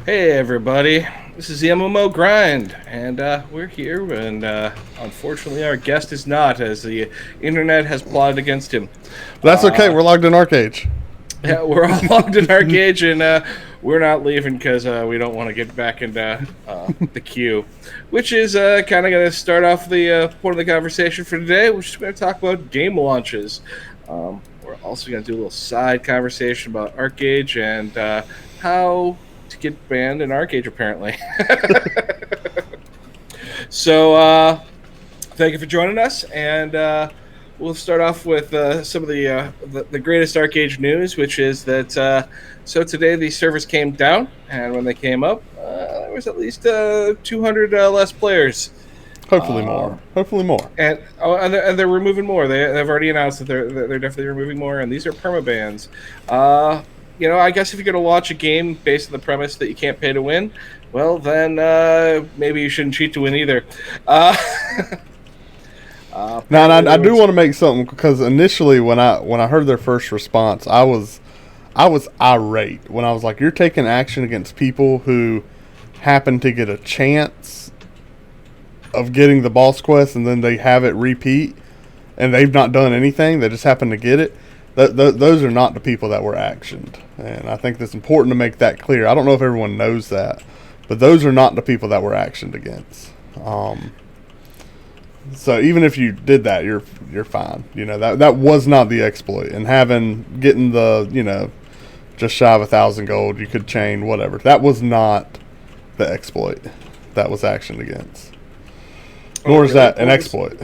Hey everybody, this is the MMO Grind, and we're here, and unfortunately our guest is not, as the internet has plotted against him. That's okay. We're logged in Arcade. Yeah, we're all logged in our cage, and we're not leaving because we don't want to get back into the queue, which is kind of going to start off the point of the conversation for today. We're just going to talk about game launches. We're also going to do a little side conversation about Arcade and how to get banned in Arcade, apparently. So, thank you for joining us, and we'll start off with some of the greatest Arcade news, which is that so today the servers came down, and when they came up, there was at least 200 less players. Hopefully more. Hopefully more. And they're removing more. They've already announced that they're definitely removing more, and these are permabans. I guess if you're going to launch a game based on the premise that you can't pay to win, well, then maybe you shouldn't cheat to win either. Now, I do want to make something, because initially when I heard their first response, I was irate when I was like, "You're taking action against people who happen to get a chance of getting the boss quest, and then they have it repeat, and they've not done anything. They just happen to get it. Those are not the people that were actioned." And I think it's important to make that clear. I don't know if everyone knows that, but those are not the people that were actioned against. So even if you did that, you're fine. That was not the exploit. And getting the just shy of 1,000 gold, you could chain whatever. That was not the exploit that was actioned against. Nor is that an exploit.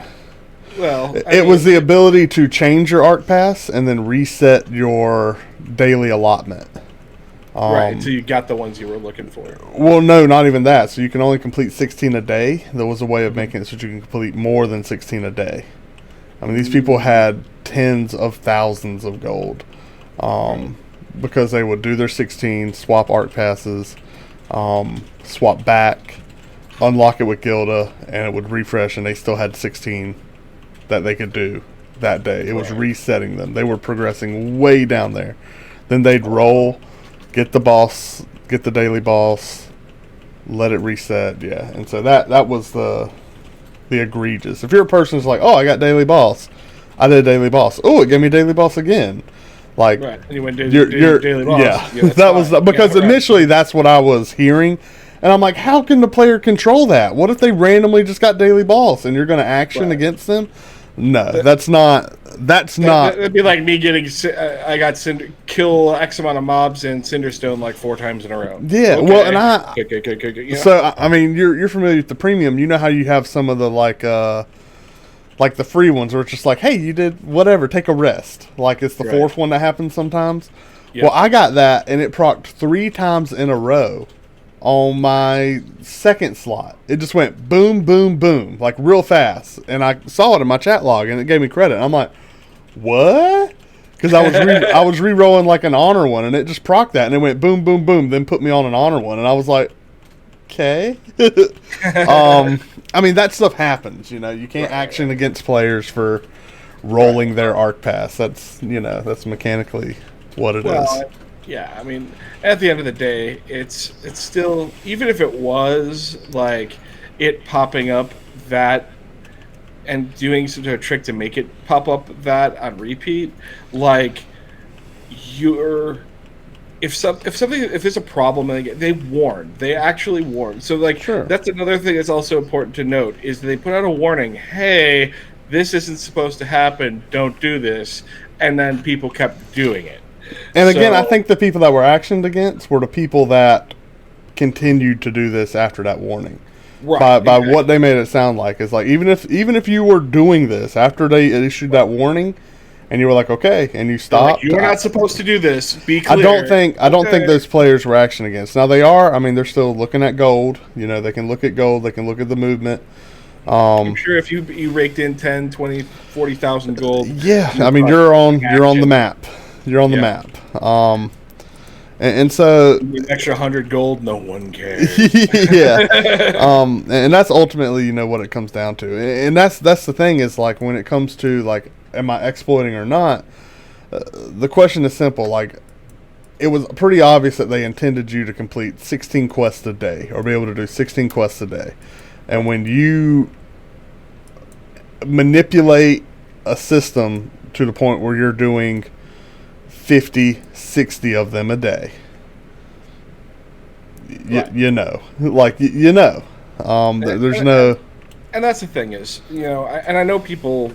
Well, it was the ability to change your arc pass and then reset your daily allotment. Right, so you got the ones you were looking for. Well, no, not even that. So you can only complete 16 a day. There was a way of making it so you can complete more than 16 a day. I mean, these people had tens of thousands of gold because they would do their 16, swap arc passes, swap back, unlock it with Gilda, and it would refresh, and they still had 16 that they could do that day. It was resetting them. They were progressing way down there. Then they'd roll, get the boss, get the daily boss, let it reset. Yeah, and so that was the egregious. If you're a person who's like, "Oh, I got daily boss, I did daily boss. Oh, it gave me daily boss again." Like, right. And you went daily boss. Yeah, that was because initially that's what I was hearing. And I'm like, how can the player control that? What if they randomly just got daily boss and you're going to action against them? No, that's not. It'd be like me getting. I got kill X amount of mobs in Cinderstone like 4 times in a row. Yeah, okay. Well, and I. Okay. So I mean, you're familiar with the premium. You know how you have some of the like the free ones where it's just like, hey, you did whatever, take a rest. Like it's the fourth one that happens sometimes. Yep. Well, I got that, and it procced 3 times in a row. On my second slot, it just went boom, boom, boom, like real fast, and I saw it in my chat log, and it gave me credit. I'm like, "What?" Because I was re-rolling like an honor one, and it just procced that, and it went boom, boom, boom, then put me on an honor one, and I was like, "Okay." I mean, that stuff happens. You can't action against players for rolling their arc pass. That's mechanically what it is. Yeah, I mean, at the end of the day, it's still, even if it was like it popping up that and doing some sort of trick to make it pop up that on repeat, like if there's a problem, they actually warn. So like, That's another thing that's also important to note is they put out a warning. Hey, this isn't supposed to happen. Don't do this, and then people kept doing it. And again, I think the people that were actioned against were the people that continued to do this after that warning. Right. By what they made it sound like. It's like even if you were doing this after they issued that warning and you were like, okay, and you stopped. You're not supposed to do this. Be clear. I don't think those players were actioned against. Now they are. I mean, they're still looking at gold. They can look at gold, they can look at the movement. I'm sure if you raked in 10, 20, 40,000 gold. Yeah, I mean you're on the map. You're on the map. And so an extra 100 gold, no one cares. Yeah. And that's ultimately, what it comes down to. And that's the thing is like when it comes to like, am I exploiting or not? The question is simple. Like it was pretty obvious that they intended you to complete 16 quests a day or be able to do 16 quests a day. And when you manipulate a system to the point where you're doing 50, 60 of them a day, Right. you know, like, you know, there's no... And that's the thing is, I know people,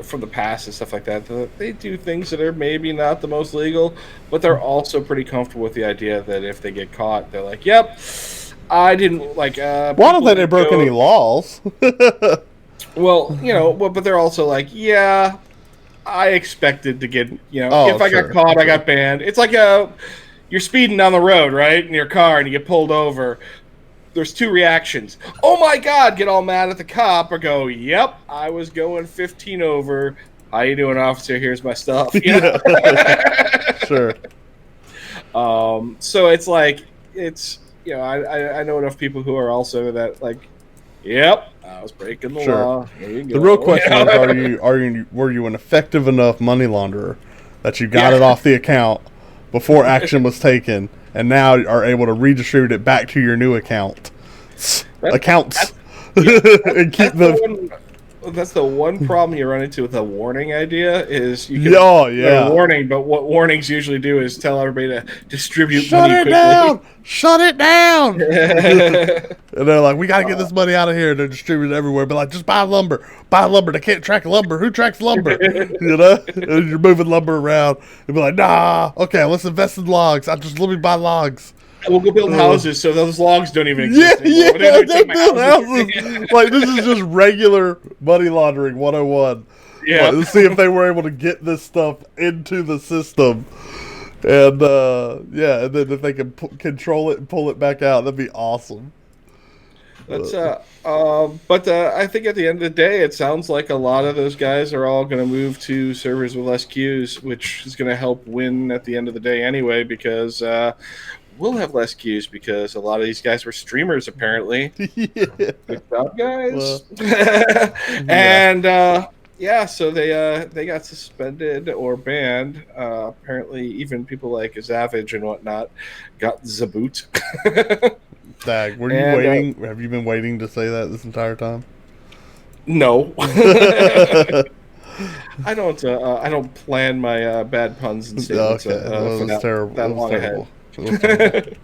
from the past and stuff like that, they do things that are maybe not the most legal, but they're also pretty comfortable with the idea that if they get caught, they're like, "Yep, I didn't like." Well, I don't think they broke any laws. Well, but they're also like, "Yeah, I expected to get, Oh, if I sure, got caught, sure. I got banned." It's like you're speeding down the road, right, in your car, and you get pulled over. There's two reactions. Oh my God, get all mad at the cop, or go, "Yep, I was going 15 over. How you doing, officer? Here's my stuff." Yeah. Sure. So it's like I know enough people who are also that like, "Yep, I was breaking the Sure. law." There you go. The real question is, were you an effective enough money launderer that you got it off the account before action was taken, and now are able to redistribute it back to your new accounts, and keep them. That's the one problem you run into with a warning idea is you can yeah. a warning, but what warnings usually do is tell everybody to distribute Shut money it quickly. down! Shut it down! And they're like, we got to get this money out of here. They're distributed everywhere. But like, just buy lumber. Buy lumber. They can't track lumber. Who tracks lumber? And you're moving lumber around. They'll be like, nah. Okay, let's invest in logs. Let me buy logs. We'll go build houses so those logs don't even exist anymore. Yeah, they build houses. Like, this is just regular money laundering 101. Yeah. Like, let's see if they were able to get this stuff into the system. And, and then if they can control it and pull it back out, that'd be awesome. That's but I think at the end of the day, it sounds like a lot of those guys are all going to move to servers with less queues, which is going to help win at the end of the day anyway, because we'll have less queues because a lot of these guys were streamers apparently. Yeah. Good job, guys. Well, and so they got suspended or banned. Apparently, even people like Zavage and whatnot got the boot. Dag, were you waiting? Have you been waiting to say that this entire time? No. I don't plan my bad puns and statements Well, it was terrible. that It was long terrible. ahead. It was terrible.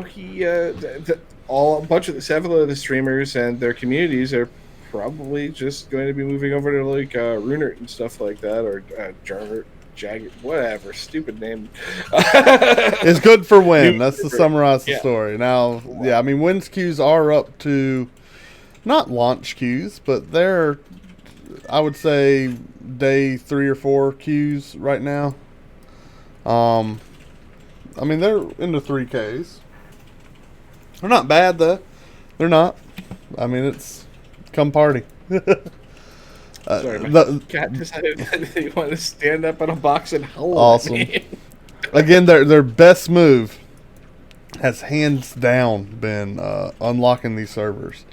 He a bunch of several of the streamers and their communities are probably just going to be moving over to like Runert and stuff like that, or Jagged, whatever, stupid name. It's good for win. That's to summarize the story. Now, I mean, wins queues are up to not launch queues, but they're, I would say, day 3 or 4 queues right now. I mean, they're in the 3Ks. They're not bad though. They're not. I mean, it's come party. Sorry, my cat decided that he wanted to stand up on a box and howl awesome. at me. Again, their best move has hands down been unlocking these servers.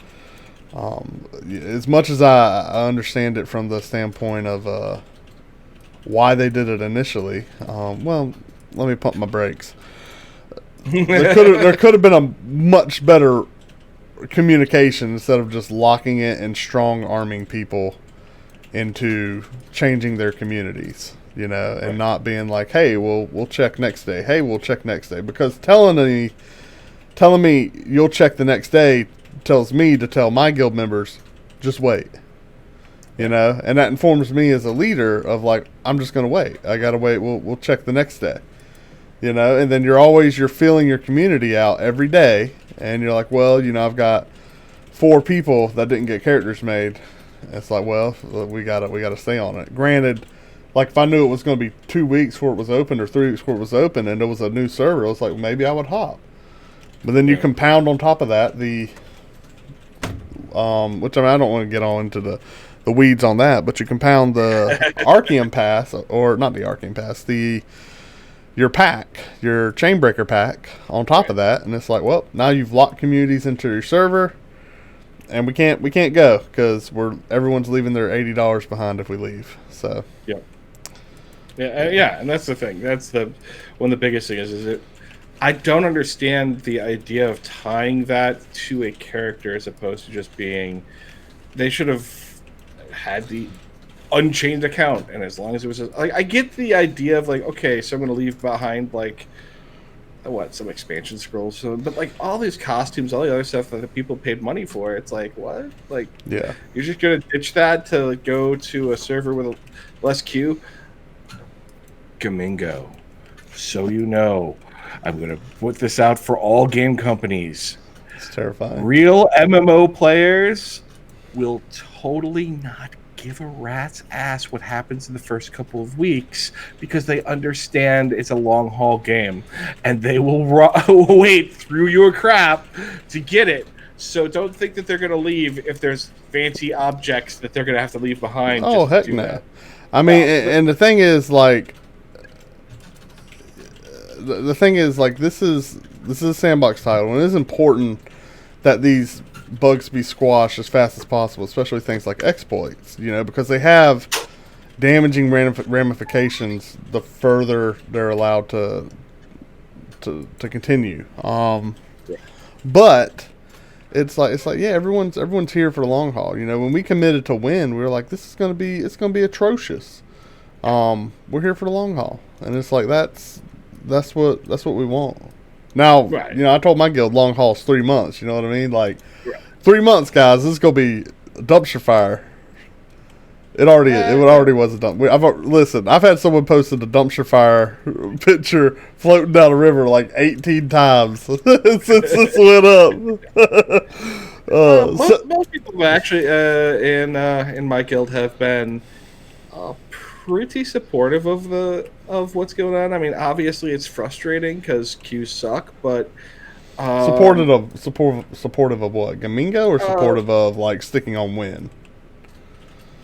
As much as I understand it from the standpoint of why they did it initially, well, let me pump my brakes. There could have been a much better communication instead of just locking it and strong arming people into changing their communities, and not being like, hey, we'll check next day. Hey, we'll check next day. Because telling me you'll check the next day tells me to tell my guild members, just wait. And that informs me as a leader of like, I'm just going to wait. I got to wait. We'll check the next day. And then you're feeling your community out every day. And you're like, well, I've got 4 people that didn't get characters made. It's like, well, we gotta stay on it. Granted, like if I knew it was going to be 2 weeks before it was open or 3 weeks before it was open, and it was a new server, I was like, maybe I would hop. But then you compound on top of that the, which I don't want to get on into the weeds on that, but you compound the Arceum pass, or not the Arceum pass, your pack, your Chainbreaker pack on top of that, and it's like, well, now you've locked communities into your server. And we can't go because everyone's leaving their $80 behind if we leave. So Yep. Yeah, and that's the thing. That's the one of the biggest thing is it. I don't understand the idea of tying that to a character as opposed to just being. They should have had the unchained account, and as long as it was like, I get the idea of like, okay, so I'm going to leave behind like some expansion scrolls, but like all these costumes, all the other stuff that the people paid money for, it's like what? Like, Yeah. you're just going to ditch that to like, go to a server with a less queue? Gamingo, so you know, I'm going to put this out for all game companies. It's terrifying. Real MMO players will totally not give a rat's ass what happens in the first couple of weeks because they understand it's a long haul game and they will wait through your crap to get it. So don't think that they're going to leave if there's fancy objects that they're going to have to leave behind. Oh, heck no. That. I mean, and the thing is, like, the thing is, like, this is a sandbox title, and it is important that these bugs be squashed as fast as possible, especially things like exploits, because they have damaging ramifications the further they're allowed to continue. But it's like yeah, everyone's here for the long haul. When we committed to win, we were like, it's gonna be atrocious. We're here for the long haul, and it's like that's what we want. Now, right. I told my guild long haul's 3 months. You know what I mean? Like, 3 months, guys. This is gonna be a dumpster fire. It already was a dump. Listen, I've had someone posted a dumpster fire picture floating down a river like 18 times since this went up. Most people actually in my guild have been pretty supportive of what's going on. I mean, obviously it's frustrating because queues suck, but supportive of what? Gamingo, or supportive of like sticking on win?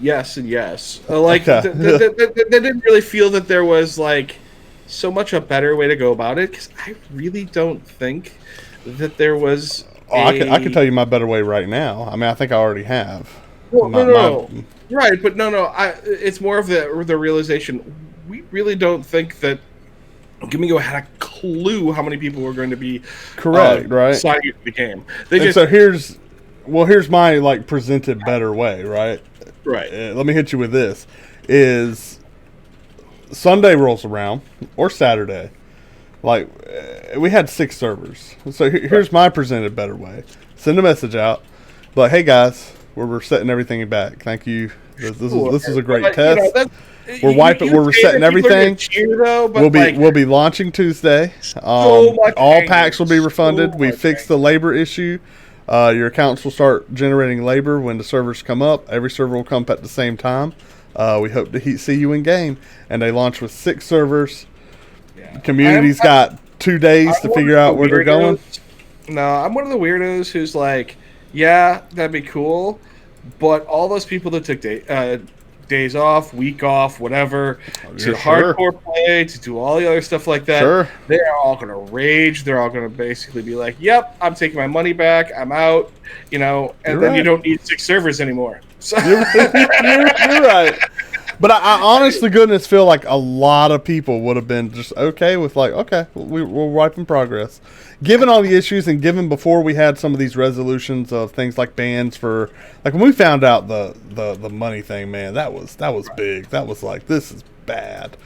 Yes and yes. Like they didn't really feel that there was like so much a better way to go about it because I really don't think that there was. I can tell you my better way right now. I mean, I think I already have. Well, no. Right, but no. It's more of the realization. We really don't think that Gamingo had a clue how many people were going to be correct, right? Signing into the game. So here's my like presented better way, right? Right. Let me hit you with this: is Sunday rolls around or Saturday, like we had 6 servers. So here's my presented better way: send a message out, like, hey guys, we're setting everything back. Thank you. This is a great test. We're wiping. We're resetting everything. We'll be launching Tuesday. All packs will be refunded. We fixed the labor issue. Your accounts will start generating labor when the servers come up. Every server will come up at the same time. We hope to see you in game. And they launch with 6 servers. Yeah. Community's got 2 days to figure out where they're going. No, I'm one of the weirdos who's like, yeah, that'd be cool, but all those people that took days off, week off, whatever, to hardcore play, to do all the other stuff like that, they're all going to rage. They're all going to basically be like, yep, I'm taking my money back. I'm out, and then you don't need 6 servers anymore. So. You're right. But I honest to goodness feel like a lot of people would have been just okay with like, okay, we're wiping progress. Given all the issues and given before we had some of these resolutions of things like bans for, like when we found out the money thing, man, that was big. That was like, this is bad.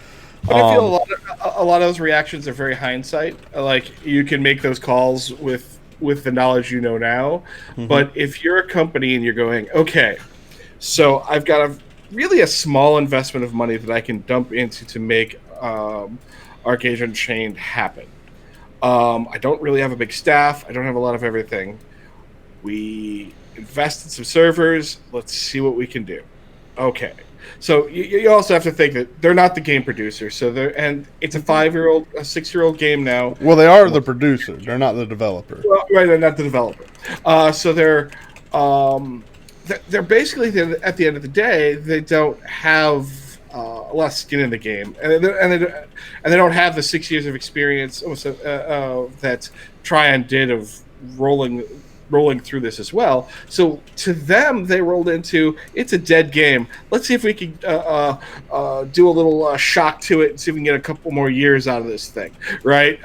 But I feel a lot of those reactions are very hindsight. Like you can make those calls with the knowledge you know now. Mm-hmm. But if you're a company and you're going, okay, so I've got a small investment of money that I can dump into to make Arcade Unchained happen. I don't really have a big staff. I don't have a lot of everything. We invest in some servers. Let's see what we can do. Okay. So you also have to think that they're not the game producer. So and it's a 6-year-old game now. Well, they are the producer. They're not the developer. Well, right, they're not the developer. So they're basically, at the end of the day, they don't have a lot of skin in the game, and they don't have the 6 years of experience that Tryon did of rolling rolling through this as well. So to them, they rolled into it's a dead game. Let's see if we can do a little shock to it and see if we can get a couple more years out of this thing, right?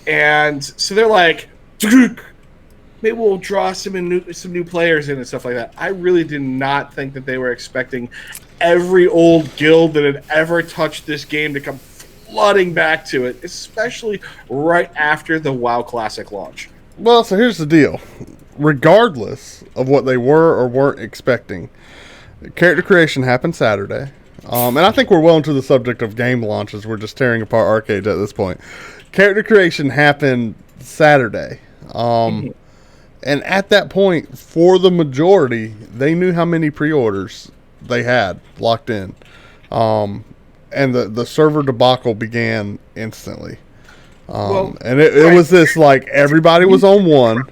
And so they're like, maybe we'll draw some new players in and stuff like that. I really did not think that they were expecting every old guild that had ever touched this game to come flooding back to it, especially right after the WoW Classic launch. Well, so here's the deal. Regardless of what they were or weren't expecting, character creation happened Saturday. And I think we're well into the subject of game launches. We're just tearing apart arcades at this point. Character creation happened Saturday. And at that point, for the majority, they knew how many pre-orders they had locked in. And the server debacle began instantly. And it was this, like, everybody was on one.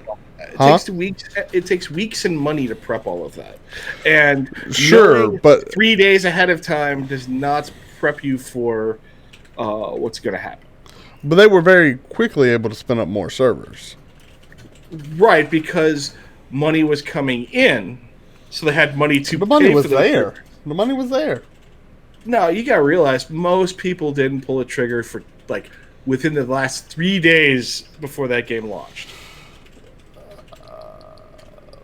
It takes weeks and money to prep all of that. And sure, but 3 days ahead of time does not prep you for what's going to happen. But they were very quickly able to spin up more servers. Right, because money was coming in, so they had money to the money pay was for the there. servers. The money was there. No, you gotta realize most people didn't pull a trigger for like within the last 3 days before that game launched.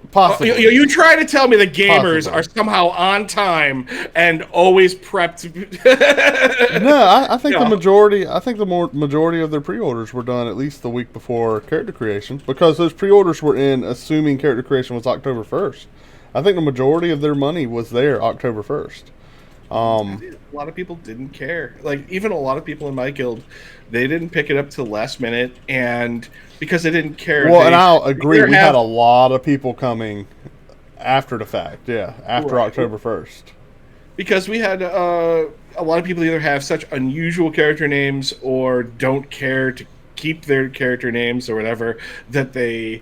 Possibly. You try to tell me the gamers Possibly. are somehow on time and always prepped. No, I think the majority. I think the majority of their pre-orders were done at least the week before character creation, because those pre-orders were in assuming character creation was October 1st. I think the majority of their money was there October 1st. A lot of people didn't care. Like, even a lot of people in my guild, they didn't pick it up till last minute, and because they didn't care. Well, and I'll agree. We had a lot of people coming after the fact. Yeah, after October 1st. Because we had a lot of people either have such unusual character names or don't care to keep their character names or whatever, that they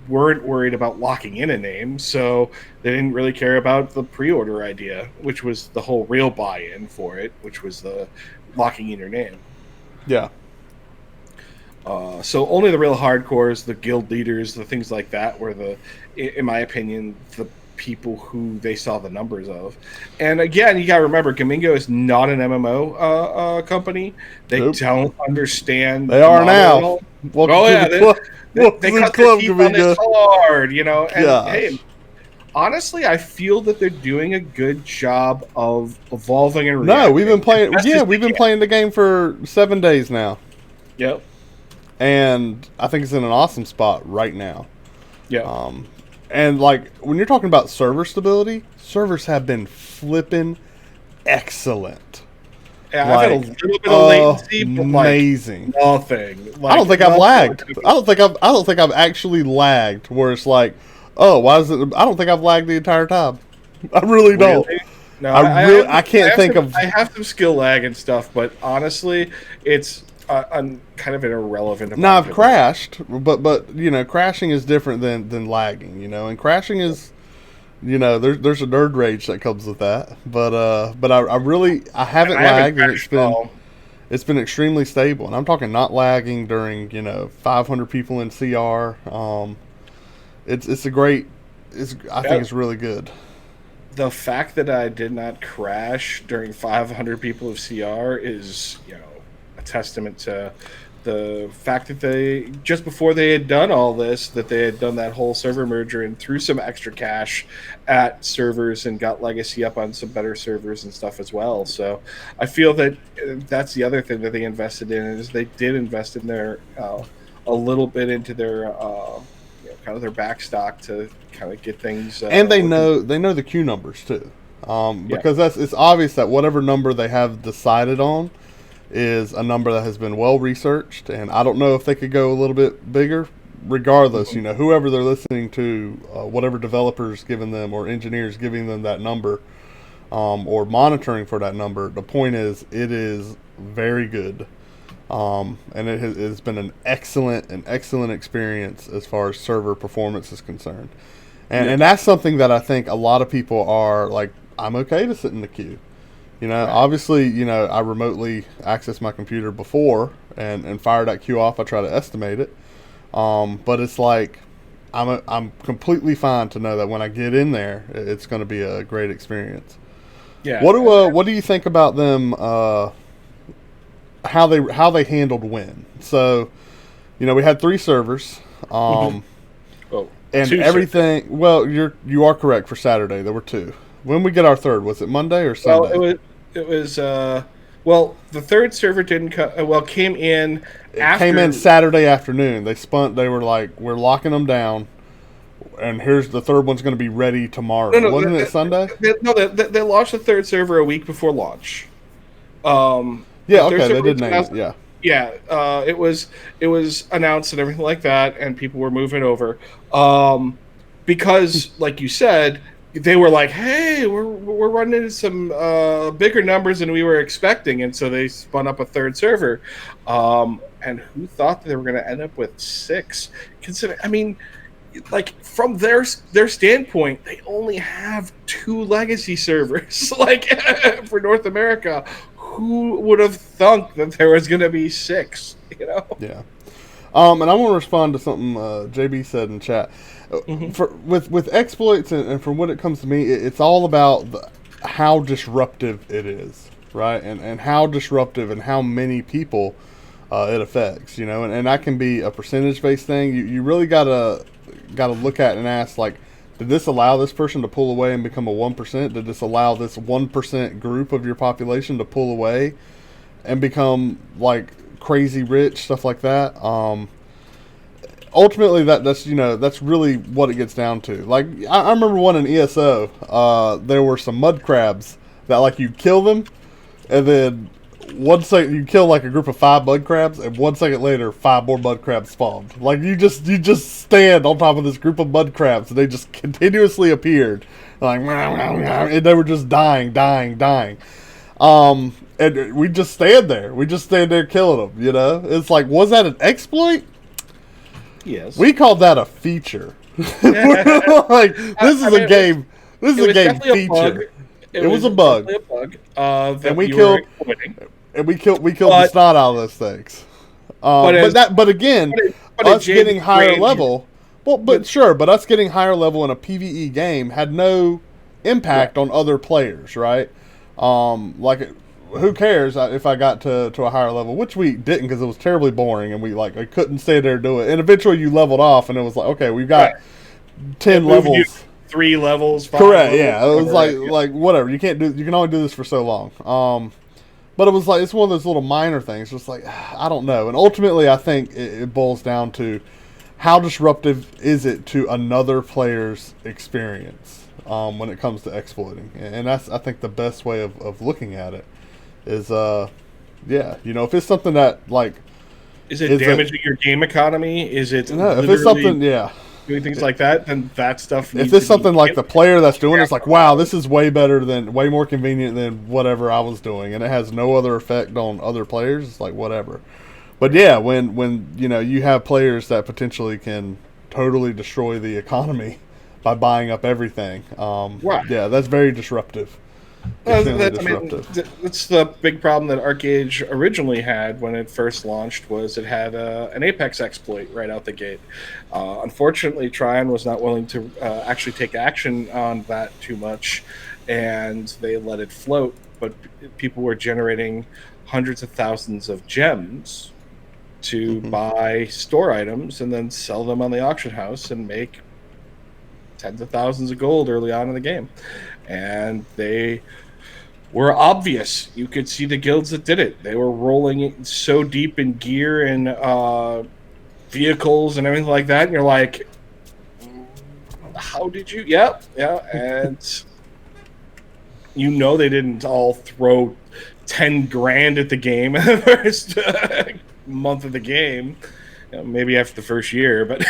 weren't worried about locking in a name, so they didn't really care about the pre-order idea, which was the whole real buy-in for it, which was the locking in your name. Yeah. So only the real hardcores, the guild leaders, the things like that were in my opinion, the people who they saw the numbers of. And again, you gotta remember, Gamingo is not an MMO company. They don't understand. They are now. They cut their teeth on this hard, you know. And hey, honestly, I feel that they're doing a good job of evolving and reacting. No, we've been playing. Yeah, we've been playing the game for 7 days now. Yep. And I think it's in an awesome spot right now. Yeah. And like when you're talking about server stability, servers have been flipping excellent. Yeah, I've had a little bit of latency, but amazing. Like nothing. Like, I don't think I've lagged. I don't think I've actually lagged. Where it's like, oh, why is it? I don't think I've lagged the entire time. I really don't. No, I can't think of. I have some skill lag and stuff, but honestly, it's kind of an irrelevant. Now I've crashed, but you know, crashing is different than lagging. You know, and crashing is. You know, there's a nerd rage that comes with that, but I haven't lagged, and it's been extremely stable, and I'm talking not lagging during 500 people in CR. It's a great, I think it's really good. The fact that I did not crash during 500 people of CR is a testament to the fact that they, just before they had done all this, that they had done that whole server merger and threw some extra cash at servers and got legacy up on some better servers and stuff as well. So I feel that that's the other thing that they invested in, is they did invest in their a little bit into their kind of their backstock to kind of get things. And they know the queue numbers too, because it's obvious that whatever number they have decided on is a number that has been well researched, and I don't know if they could go a little bit bigger. Regardless, whoever they're listening to, whatever developers giving them or engineers giving them that number, or monitoring for that number, the point is it is very good, and it has been an excellent experience as far as server performance is concerned, and that's something that I think a lot of people are like, I'm okay to sit in the queue. Obviously, I remotely access my computer before and fire that queue off. I try to estimate it. But it's like I'm completely fine to know that when I get in there, it's going to be a great experience. Yeah. What do you think about them? How they handled win? So, we had 3 servers. Oh, And two everything. Well, you are correct for Saturday. There were 2. When we get our third, was it Monday or Well, Sunday? it was the third server didn't came in It came in after. Saturday afternoon. They spun. They were like, "We're locking them down, and here's the third one's going to be ready tomorrow." No, Wasn't it Sunday? they launched the third server a week before launch. The Yeah. third Okay. They server did was name announced. it. Yeah. Yeah, it was announced and everything like that, and people were moving over. Because, like you said, they were like, "Hey, we're running into some bigger numbers than we were expecting," and so they spun up a third server. And who thought that they were going to end up with 6? Consider, I mean, like from their standpoint, they only have 2 legacy servers. Like for North America, who would have thunk that there was going to be 6? You know? Yeah. And I want to respond to something JB said in chat. With exploits and from what it comes to me, it's all about how disruptive it is, right? And how disruptive and how many people it affects, and that can be a percentage based thing. You really gotta look at and ask, like, did this allow this person to pull away and become a 1%? Did this allow this 1% group of your population to pull away and become like crazy rich, stuff like that? Ultimately, that's really what it gets down to. Like, I remember one in ESO. There were some mud crabs that, like, you kill them, and then 1 second you kill like a group of 5 mud crabs, and 1 second later 5 more mud crabs spawned. Like, you just stand on top of this group of mud crabs, and they just continuously appeared, like, and they were just dying. And we just stand there. We just stand there killing them. It's like, was that an exploit? Yes. We called that a feature. Like, this is a game. This is a game feature. It was a bug. A bug. And we killed the snot out of those things. But again, us getting higher level. Well, but us getting higher level in a PvE game had no impact on other players, right? Who cares if I got to a higher level, which we didn't because it was terribly boring, and I couldn't stay there and do it. And eventually you leveled off, and it was like, okay, we've got 10 levels. 3 levels, 5 correct, levels, yeah. It was like whatever. You can only do this for so long. But it was like, it's one of those little minor things. Just like, I don't know. And ultimately, I think it boils down to how disruptive is it to another player's experience when it comes to exploiting. And that's, I think, the best way of looking at it is, if it's something that, like... Is it damaging your game economy? Is it if it's something, doing things like that, then that stuff. If it's something like the player that's doing it's like, wow, this is way more convenient than whatever I was doing, and it has no other effect on other players, it's like, whatever. But yeah, when you have players that potentially can totally destroy the economy by buying up everything, yeah, that's very disruptive. That's the big problem that ArcAge originally had when it first launched. Was it had an Apex exploit right out the gate. Unfortunately, Tryon was not willing to actually take action on that too much, and they let it float. But people were generating hundreds of thousands of gems to buy store items and then sell them on the auction house and make tens of thousands of gold early on in the game. And they were obvious. You could see the guilds that did it. They were rolling it so deep in gear and vehicles and everything like that. And you're like, how did you? Yeah. And they didn't all throw 10 grand at the game in the first month of the game. Maybe after the first year, but...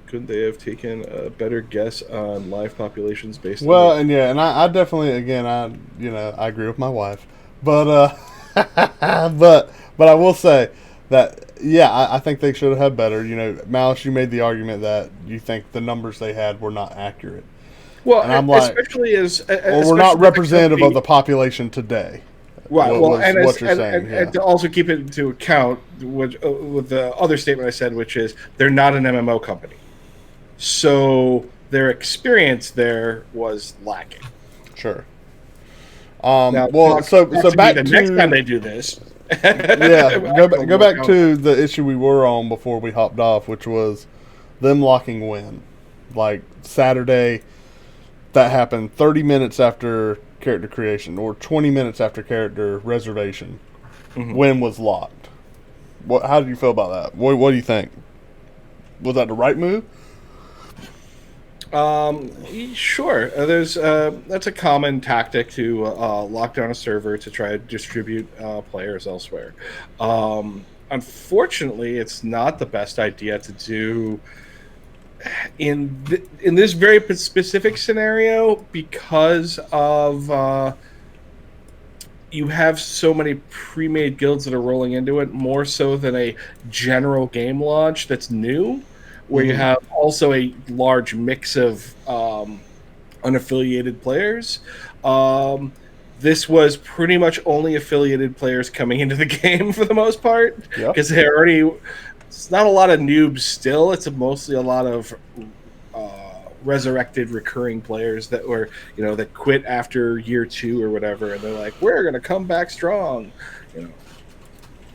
couldn't they have taken a better guess on live populations based on and I definitely, again, I agree with my wife, but but I will say that, I think they should have had better. Malice, you made the argument that you think the numbers they had were not accurate, Well, And I'm like, especially as well, we're not representative of the population today. Right. Well, What you're saying, and to also keep it into account with the other statement I said, which is they're not an MMO company, so their experience there was lacking. Sure. Now, Well, so back the to next time they do this. Yeah, go back to the issue we were on before we hopped off, which was them locking Win. Like Saturday, that happened 30 minutes after character creation or 20 minutes after character reservation. Mm-hmm. Win was locked. How did you feel about that? What do you think? Was that the right move? Sure. There's that's a common tactic to lock down a server to try to distribute players elsewhere. Unfortunately, it's not the best idea to do in this very specific scenario because of you have so many pre-made guilds that are rolling into it, more so than a general game launch that's new, where you have also a large mix of unaffiliated players. This was pretty much only affiliated players coming into the game for the most part, because they're already. It's not a lot of noobs still. It's mostly a lot of resurrected recurring players that were, that quit after year 2 or whatever, and they're like, we're going to come back strong.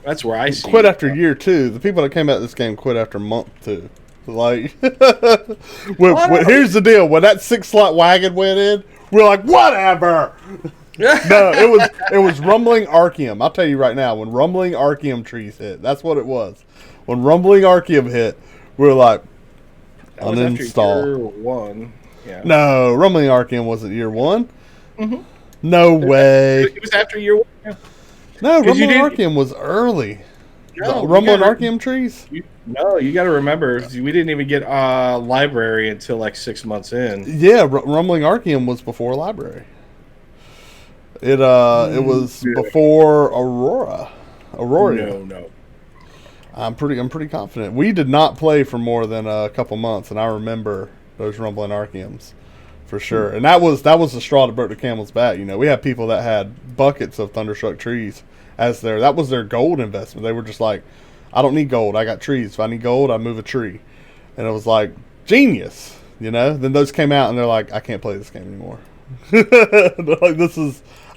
That's where I see quit after year 2. The people that came out of this game quit after month 2. Like, here's the deal. When that 6-slot wagon went in, we're like, whatever. No, it was Rumbling Arceum. I'll tell you right now, when Rumbling Arceum trees hit, that's what it was. When Rumbling Arceum hit, we were like, uninstall. Year 1. Yeah. No, Rumbling Arceum wasn't year 1. Mm-hmm. No way. It was after year 1. Yeah. No, Rumbling Arceum was early. No, Rumbling Arceum trees? You got to remember, we didn't even get library until like 6 months in. Yeah, Rumbling Arceum was before library. It was before Aurora. No. I'm pretty confident. We did not play for more than a couple months, and I remember those Rumbling Arceums for sure. And that was the straw that broke the camel's back. We had people that had buckets of Thunderstruck trees as that was their gold investment. They were just like, I don't need gold. I got trees. If I need gold, I move a tree. And it was like genius, Then those came out, and they're like, I can't play this game anymore. They're like,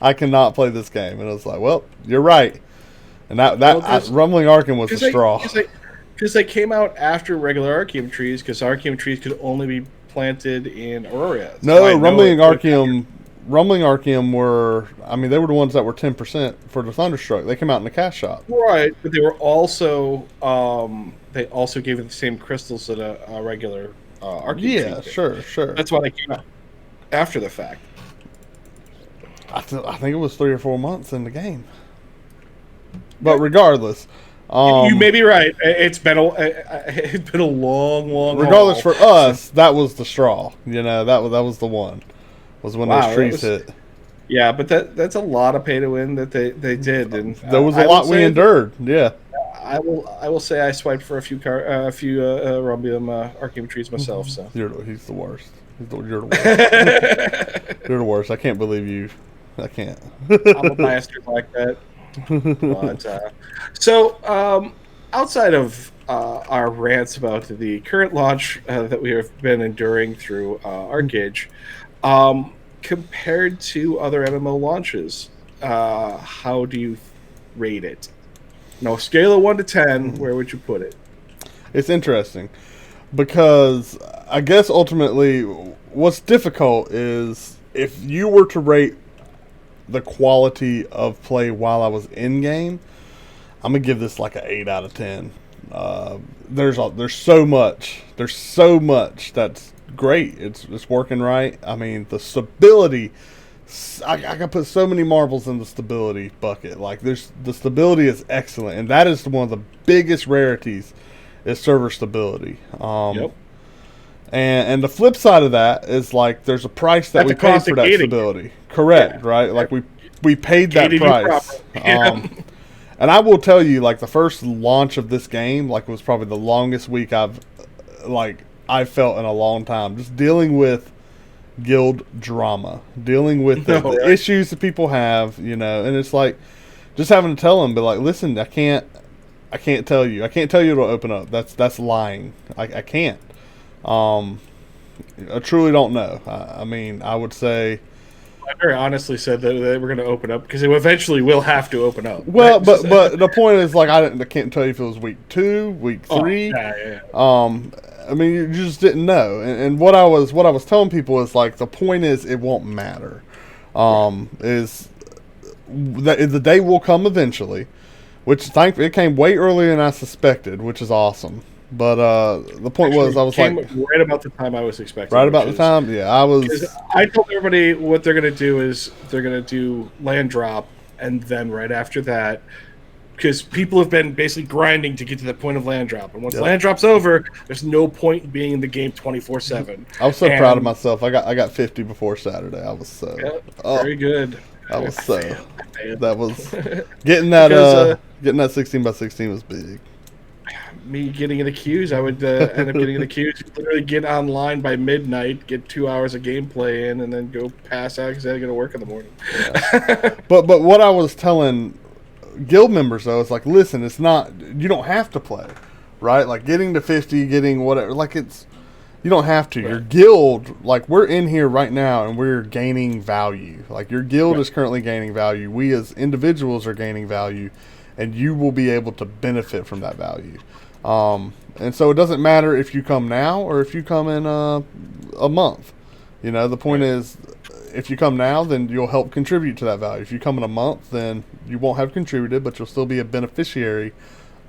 I cannot play this game. And I was like, well, you're right. And Rumbling Arceum was the straw. Because they came out after regular Arceum trees, because Arceum trees could only be planted in Aurora. No, Rumbling Arceum were, they were the ones that were 10% for the Thunderstruck. They came out in the cash shop. Right, but they were also, they also gave it the same crystals that a regular Arceum tree did. Sure. That's why they came out after the fact. I think it was 3 or 4 months in the game. But regardless, you may be right. It's been a long. Regardless, for us, that was the straw. That was the one. Was when those trees hit. Yeah, but that's a lot of pay to win that they did, and there was a lot we endured. Yeah. I will say I swiped for a few Rumbium Arceum trees myself. So he's the worst. You're the worst. You're the worst. I can't believe you. I can't. I'm a bastard like that. But, outside of our rants about the current launch that we have been enduring through ArcAge, compared to other MMO launches, how do you rate it? Scale of 1 to 10, where would you put it? It's interesting because I guess ultimately what's difficult is if you were to rate the quality of play while I was in game, I'm gonna give this like an 8 out of 10. There's so much that's great. It's working right. The stability. I can put so many marbles in the stability bucket. Like the stability is excellent, and that is one of the biggest rarities is server stability. Yep. And the flip side of that is like there's a price that we paid for that stability. Correct, yeah. Right? Like we paid that price. And I will tell you, like the first launch of this game, like was probably the longest week I've felt in a long time. Just dealing with guild drama, dealing with the issues that people have, you know, and it's like just having to tell them, but like, listen, I can't tell you, it'll open up. That's lying. I can't. I truly don't know. I mean, I would say. I very honestly said that they were going to open up because it eventually will have to open up. Well, right? but the point is, like, I can't tell you if it was week 2, week 3. Yeah. I mean, you just didn't know. And what I was telling people is like the point is it won't matter. Is that the day will come eventually, which thankfully it came way earlier than I suspected, which is awesome. But the point was, I was like, right about the time I was expecting. Right about the time, yeah, I was. I told everybody what they're going to do is they're going to do land drop, and then right after that, because people have been basically grinding to get to the point of land drop, and once land drop's over, there's no point in being in the game 24/7. I was so proud of myself. I got 50 before Saturday. I was so very good. I was so that was getting that getting that 16x16 was big. Me getting in the queues, I would end up getting in the queues. Literally get online by midnight, get 2 hours of gameplay in, and then go pass out because I got to work in the morning. Yeah. but what I was telling guild members though is like, listen, it's not, you don't have to play, right? Like getting to 50, getting whatever, like it's, you don't have to. Right. Your guild, like we're in here right now and we're gaining value. Like your guild is currently gaining value. We as individuals are gaining value, and you will be able to benefit from that value. And so it doesn't matter if you come now or if you come in a month. You know, the point is, if you come now, then you'll help contribute to that value. If you come in a month, then you won't have contributed, but you'll still be a beneficiary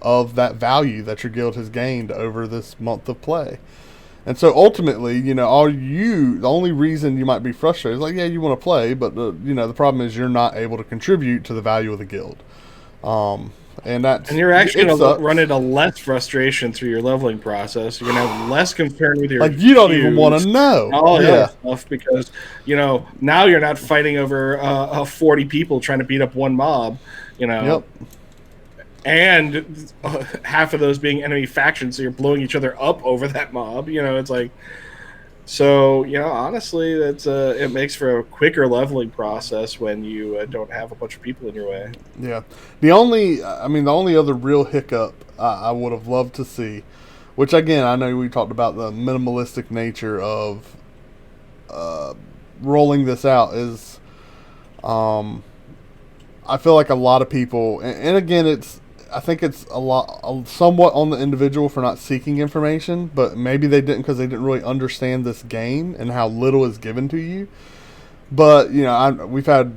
of that value that your guild has gained over this month of play. And so ultimately, you know, the only reason you might be frustrated is like, yeah, you want to play, but you know, the problem is you're not able to contribute to the value of the guild. And you're actually going to run into less frustration through your leveling process. You're going to have less concern with your like you don't even want to know all that stuff because you know now you're not fighting over 40 people trying to beat up one mob, you know. Yep. And half of those being enemy factions, so you're blowing each other up over that mob. You know, it's like. So, you know, honestly, that's it makes for a quicker leveling process when you don't have a bunch of people in your way. Yeah. The only other real hiccup I would have loved to see, which, again, I know we talked about the minimalistic nature of rolling this out, is I feel like a lot of people, and again, I think it's somewhat on the individual for not seeking information, but maybe they didn't because they didn't really understand this game and how little is given to you. But, you know, we've had,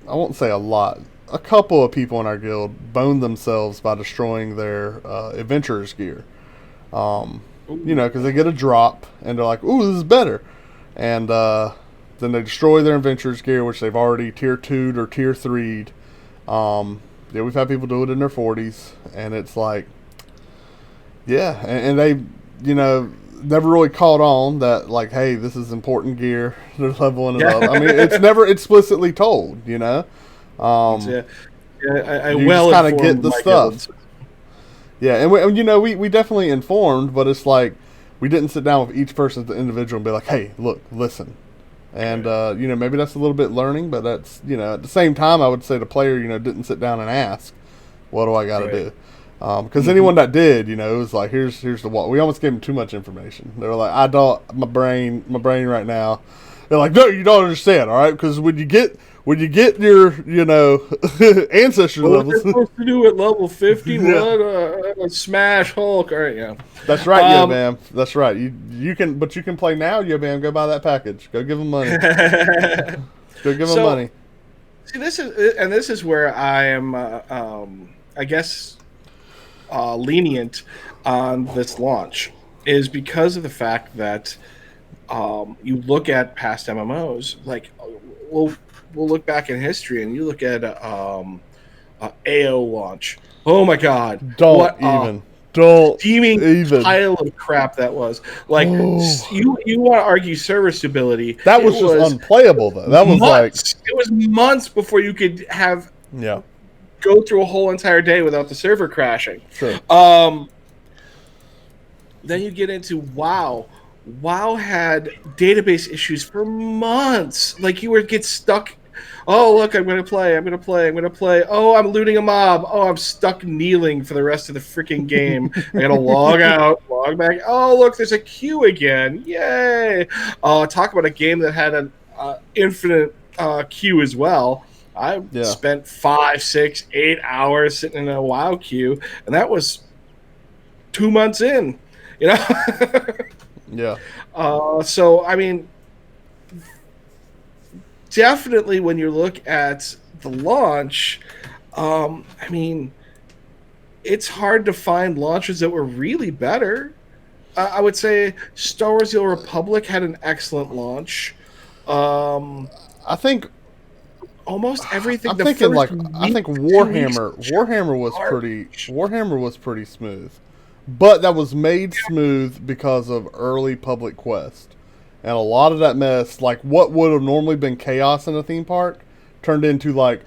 I won't say a couple of people in our guild bone themselves by destroying their adventurer's gear. You know, because they get a drop and they're like, ooh, this is better. And then they destroy their adventurer's gear, which they've already tier 2'd or tier 3'd. Yeah, we've had people do it in their 40s, and it's like, yeah, and they, you know, never really caught on that, like, hey, this is important gear. They're leveling it up. I mean, it's never explicitly told, you know. I you well kind of get the stuff. Guilds. Yeah, and you know, we definitely informed, but it's like we didn't sit down with each person as the individual and be like, hey, look, listen. And, you know, maybe that's a little bit learning, but that's, you know, at the same time, I would say the player, you know, didn't sit down and ask, what do I got to do? Because anyone that did, you know, it was like, here's the wall. We almost gave them too much information. They were like, I don't, my brain right now. They're like, no, you don't understand, all right? Because when you get your, you know, ancestor levels. What are supposed to do at level 50? What? Smash Hulk. All right, yeah. That's right, yeah, ma'am. That's right. You can play now, yeah, ma'am. Go buy that package. Go give them money. Go give them money. See, this is where I am, I guess, lenient on this launch, is because of the fact that you look at past MMOs, like, we'll look back in history, and you look at AO launch. Oh my God! Don't steaming pile of crap that was. Like, you want to argue server stability? That was just unplayable, though. That was months. It was months before you could have go through a whole entire day without the server crashing. Sure. Then you get into WoW. WoW had database issues for months. Like you would get stuck. Oh, look, I'm gonna play. I'm gonna play. I'm gonna play. Oh, I'm looting a mob. Oh, I'm stuck kneeling for the rest of the freaking game. I gotta log out, log back. Oh, look, there's a queue again. Yay! Talk about a game that had an infinite queue as well. I Yeah. spent 5, 6, 8 hours sitting in a WoW queue, and that was 2 months in. You know. Yeah. So I mean, definitely when you look at the launch, I mean, it's hard to find launches that were really better. I would say Star Wars: The Old Republic had an excellent launch. Um, I think Almost everything. I'm The thinking first like I week, think 2 weeks, Warhammer was pretty smooth, but that was made smooth because of early public quest, and a lot of that mess, like what would have normally been chaos in a theme park, turned into like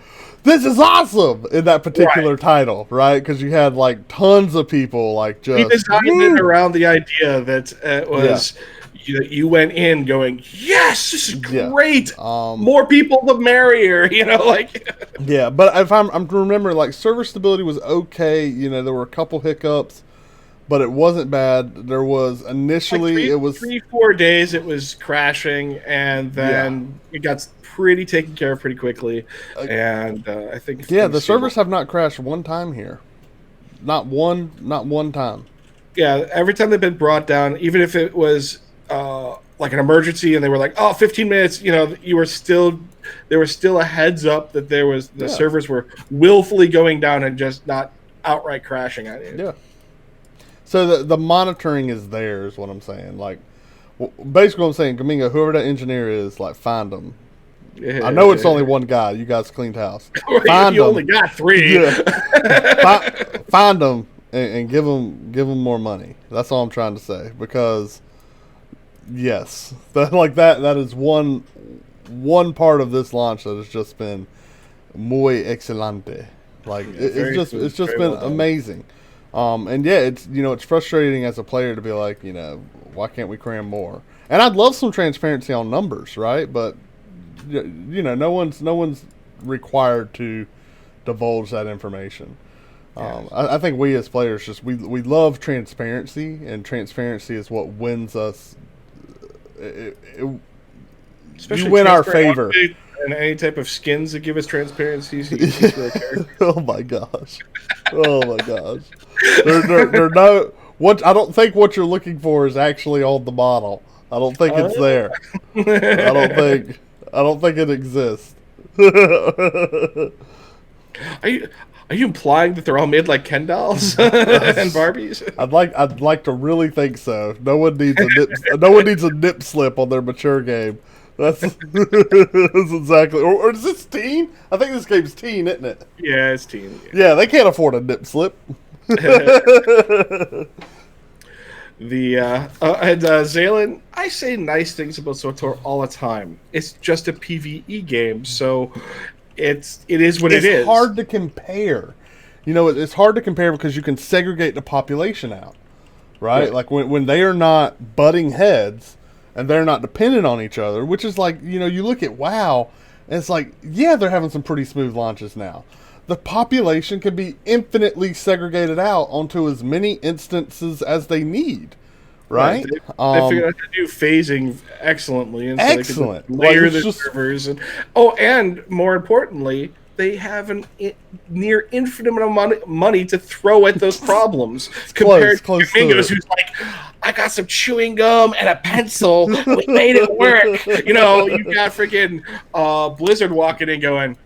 this is awesome in that particular right. title, right? Because you had like tons of people like We just designed it woo, around the idea that it yeah, was you went in going, yes, this is yeah. great. Um, More people, the merrier. Like Yeah, but if I'm remembering, like server stability was okay. You know, there were a couple hiccups, but it wasn't bad. There was like initially three, it was 3, 4 days it was crashing, and yeah, then it got pretty taken care of pretty quickly. And I think yeah. things The stable. servers have not crashed one time here, not one time. Yeah, every time they've been brought down, even if it was like an emergency, and they were like, "Oh, 15 minutes," you were still there was still a heads up that the Yeah, servers were willfully going down and just not outright crashing on you. yeah. So the monitoring is there, is what I'm saying. Like, basically, what I'm saying, Gamingo, whoever that engineer is, like, find them. I know it's only one guy. You guys cleaned house. Find You them. only got 3. Yeah. Find them and give them more money. That's all I'm trying to say. Because yes, that is one part of this launch that has just been muy excelente. Like it's just very been well done. amazing. And yeah, it's frustrating as a player to be like, why can't we cram more? And I'd love some transparency on numbers, right? But no one's required to divulge that information. Yes. I think we as players we love transparency, and transparency is what wins us. You Especially win our transparent favor. and any type of skins that give us transparency for a character. Oh my gosh! Oh my gosh! They're no. What I don't think what you're looking for is actually on the model. I don't think it's there. I don't think. I don't think it exists. Are you are you implying that they're all made like Ken dolls and Barbies? I'd like to really think so. No one needs a nip slip on their mature game. That's that's exactly. Or is this teen? I think this game's teen, isn't it? Yeah, it's teen. Yeah, they can't afford a nip slip. The and Zaylen, I say nice things about SWTOR all the time. It's just a PvE game, so it is what it is. It's hard to compare. It's hard to compare because you can segregate the population out, right? Right. Like when they are not butting heads and they're not dependent on each other, which is like, you look at WoW and it's like, yeah, they're having some pretty smooth launches now. The population can be infinitely segregated out onto as many instances as they need, right? They figured out how to do phasing excellently, and so Excellent. they can layer Like, it's the just- servers, and more importantly, they have near infinite amount of money to throw at those problems compared close to to Mingos, it. who's like, I got some chewing gum and a pencil. We made it work. You got freaking Blizzard walking in going,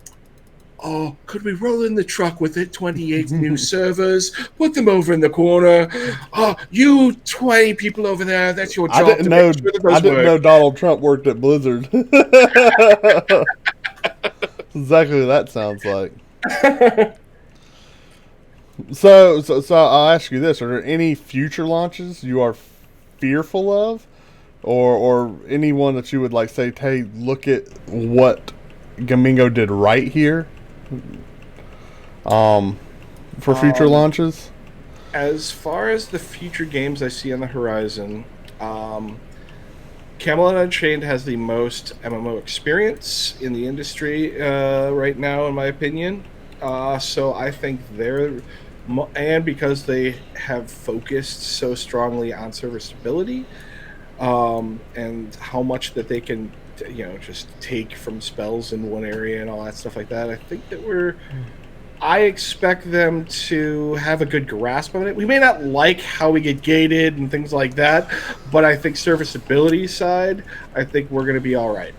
oh, could we roll in the truck with it? 28 new servers. Put them over in the corner. Oh, you 20 people over there. That's your job. I didn't know. Make sure that those I didn't work. know Donald Trump worked at Blizzard. Exactly what that sounds like. So I'll ask you this: are there any future launches you are fearful of, or anyone that you would like say, hey, look at what Gamingo did right here, for future launches? As far as the future games I see on the horizon, Camelot Unchained has the most MMO experience in the industry right now, in my opinion. So I think and because they have focused so strongly on server stability, and how much that they can, just take from spells in one area and all that stuff like that. I think that I expect them to have a good grasp of it. We may not like how we get gated and things like that, but I think serviceability side, I think we're going to be all right.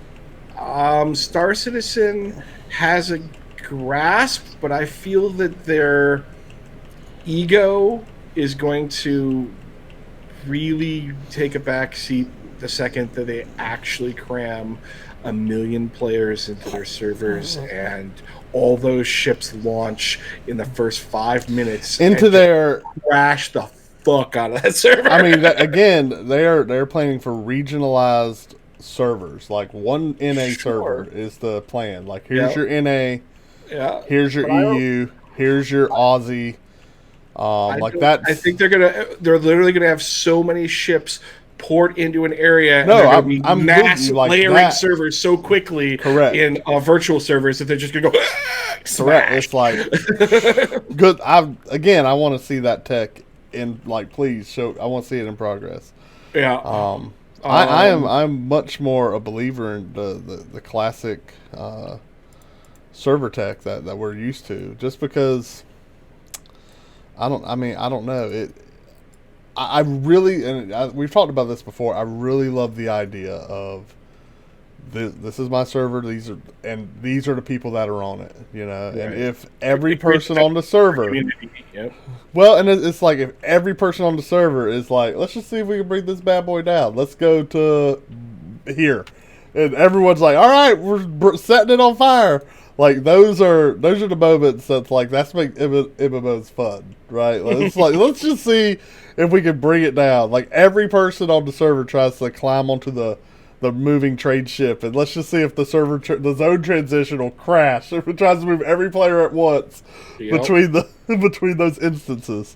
Star Citizen has a grasp, but I feel that their ego is going to really take a back seat the second that they actually cram 1 million players into their servers and all those ships launch in the first 5 minutes into their crash the fuck out of that server. I mean, again, they're planning for regionalized servers. Like one NA server is the plan. Like here's your NA, here's your EU, here's your Aussie. I think they're literally gonna have so many ships port into an area. No, and I'm mass layering servers so quickly. Correct. In virtual servers that they're just gonna go. Correct. It's like good. I want to see that tech in please show. I want to see it in progress. Yeah. I'm much more a believer in the classic server tech that we're used to, just because. I don't know it. I really, and we've talked about this before. I really love the idea of this is my server. These are the people that are on it. And if every person on the server, well, and it's like if every person on the server is like, let's just see if we can bring this bad boy down. Let's go to here, and everyone's like, all right, we're setting it on fire. Like those are the moments that's make MMOs fun, right? It's like let's just see if we can bring it down. Like every person on the server tries to climb onto the moving trade ship, and let's just see if the zone transition will crash if it tries to move every player at once between those instances.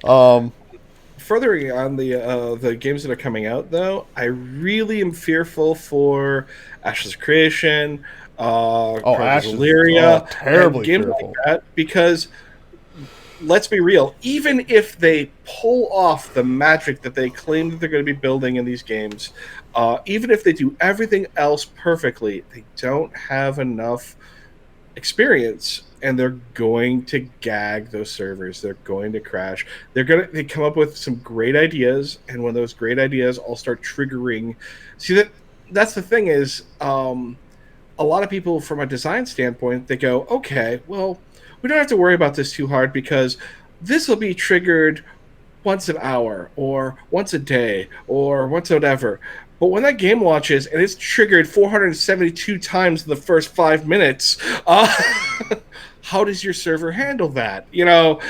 Furthering on the games that are coming out, though, I really am fearful for Ashes of Creation. Ashes, Illyria, terribly games fearful. like that, because let's be real, even if they pull off the magic that they claim that they're going to be building in these games, even if they do everything else perfectly, they don't have enough experience, and they're going to gag those servers. They're going to crash. They come up with some great ideas, and when those great ideas all start triggering, that's the thing is, a lot of people from a design standpoint, they go, okay, well, we don't have to worry about this too hard because this will be triggered once an hour or once a day or once whatever. But when that game launches and it's triggered 472 times in the first 5 minutes, how does your server handle that? If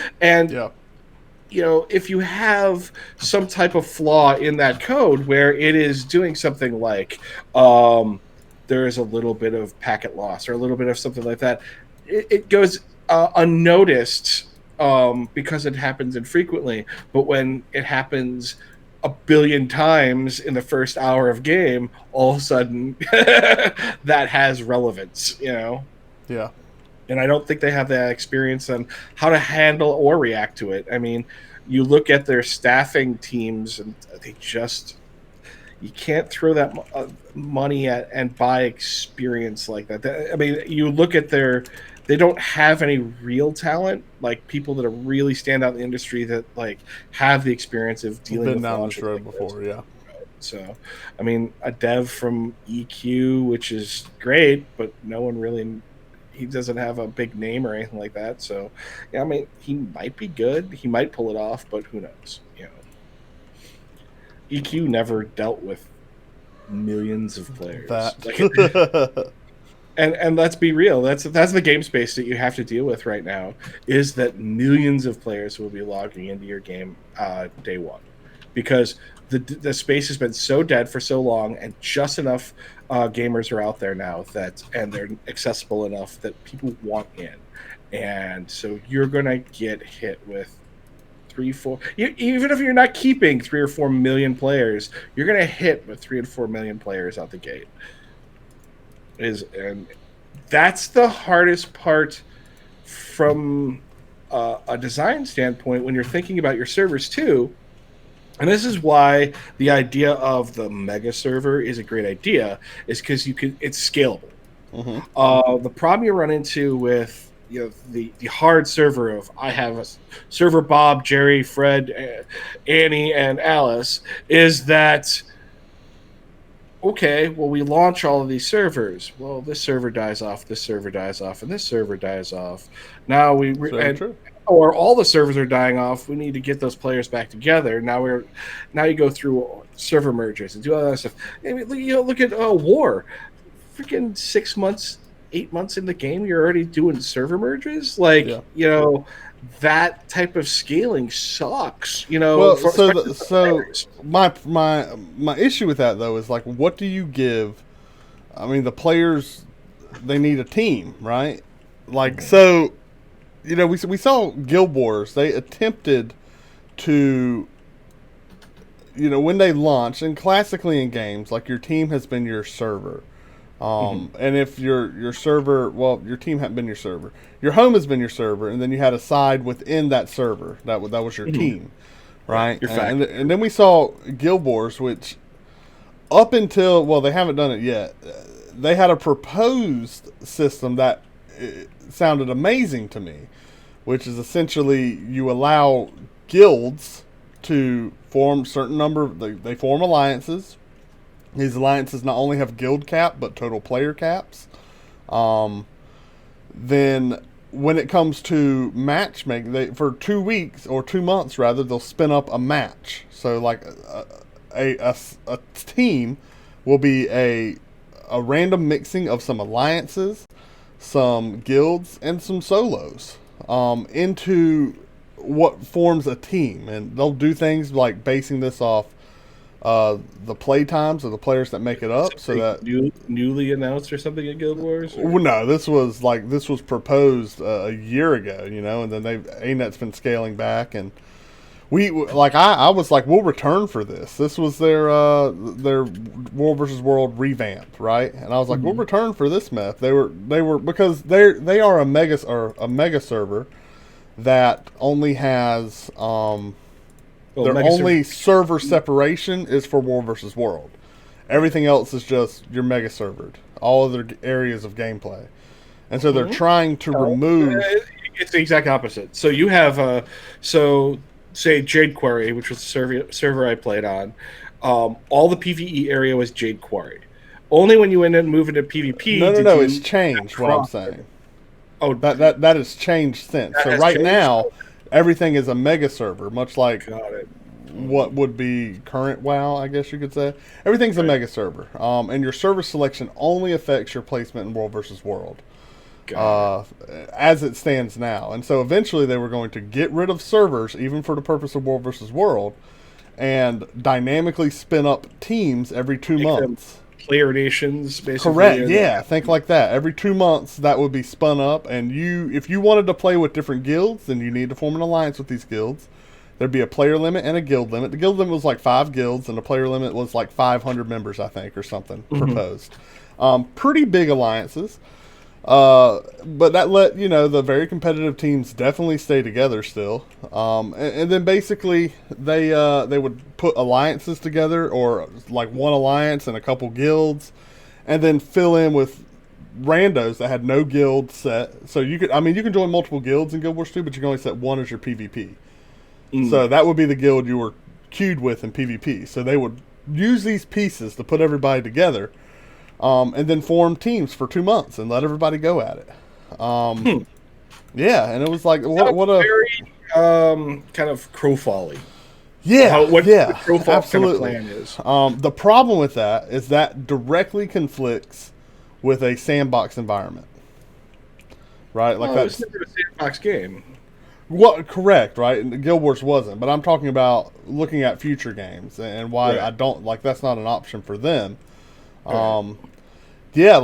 you have some type of flaw in that code where it is doing something like there is a little bit of packet loss or a little bit of something like that, it goes unnoticed because it happens infrequently. But when it happens 1 billion times in the first hour of game, all of a sudden that has relevance, Yeah. And I don't think they have that experience on how to handle or react to it. I mean, you look at their staffing teams and you can't throw that money at and buy experience like that. I mean, you look at they don't have any real talent, like people that are really stand out in the industry that have the experience of dealing with down this road before, yeah. So, I mean, a dev from EQ, which is great, but no one really, he doesn't have a big name or anything like that. So, yeah, I mean, he might be good, he might pull it off, but who knows? EQ never dealt with millions of players. And let's be real, that's the game space that you have to deal with right now, is that millions of players will be logging into your game day one, because the space has been so dead for so long, and just enough gamers are out there now and they're accessible enough that people want in, and so you're gonna get hit with 3, 4. Even if you're not keeping 3 or 4 million players, you're going to hit with 3 to 4 million players out the gate. And that's the hardest part from a design standpoint when you're thinking about your servers too. And this is why the idea of the mega server is a great idea, is because it's scalable. The problem you run into with the hard server of I have a server Bob, Jerry, Fred, Annie, and Alice is that okay, well we launch all of these servers. Well, this server dies off, this server dies off, and this server dies off. Now or all the servers are dying off. We need to get those players back together. Now you go through server mergers and do all that stuff. I mean, look at War. Freaking 6 months, 8 months in the game, you're already doing server merges. That type of scaling sucks. Well, my issue with that though is like, what do you give? I mean, the players, they need a team, right? Like, so, we saw Guild Wars. They attempted to, when they launched, and classically in games, like your team has been your server. And if your server, well, your team hadn't been your server, your home has been your server, and then you had a side within that server that was your team, right? And then we saw Guild Wars, which up until, well, they haven't done it yet. They had a proposed system that sounded amazing to me, which is essentially you allow guilds to form certain number. They form alliances. These alliances not only have guild cap, but total player caps. Then when it comes to matchmaking, for 2 weeks or 2 months rather, they'll spin up a match. So like a team will be a random mixing of some alliances, some guilds, and some solos into what forms a team. And they'll do things like basing this off the play times of the players that make it up, so that newly announced or something at Guild Wars. Well, no, this was proposed a year ago, and then ANET's been scaling back, and I was like, we'll return for this. This was their World versus World revamp, right? And I was like, we'll return for this meth. They were because they are a mega server that only has their only server separation is for World versus World. Everything else is just your mega servered. All other areas of gameplay. And so they're trying to remove... It's the exact opposite. So you have... say Jade Quarry, which was the server I played on, all the PvE area was Jade Quarry. Only when you end up moving to PvP... No, it's changed, what I'm saying. Oh, that has changed since. So right now... Everything is a mega server, much like what would be current WoW, I guess you could say. Everything's a mega server, and your server selection only affects your placement in World versus World, as it stands now. And so eventually they were going to get rid of servers, even for the purpose of World versus World, and dynamically spin up teams every 2 months. Player nations, basically. Correct, yeah. Think like that. Every 2 months, that would be spun up, and if you wanted to play with different guilds, then you need to form an alliance with these guilds. There'd be a player limit and a guild limit. The guild limit was like 5 guilds, and the player limit was like 500 members, I think, or something proposed. Pretty big alliances. But that let the very competitive teams definitely stay together still. And then basically they would put alliances together, or like one alliance and a couple guilds, and then fill in with randos that had no guild set. So you can join multiple guilds in Guild Wars 2, but you can only set one as your PvP. So that would be the guild you were queued with in PvP. So they would use these pieces to put everybody together. And then form teams for 2 months and let everybody go at it. Yeah, and it was like what a very kind of crow folly. Yeah, the crow folly absolutely. Kind of plan is. The problem with that is that directly conflicts with a sandbox environment, right? Like that's never a sandbox game. Well, correct, right? And Guild Wars wasn't, but I'm talking about looking at future games and why I don't like that's not an option for them. Yeah,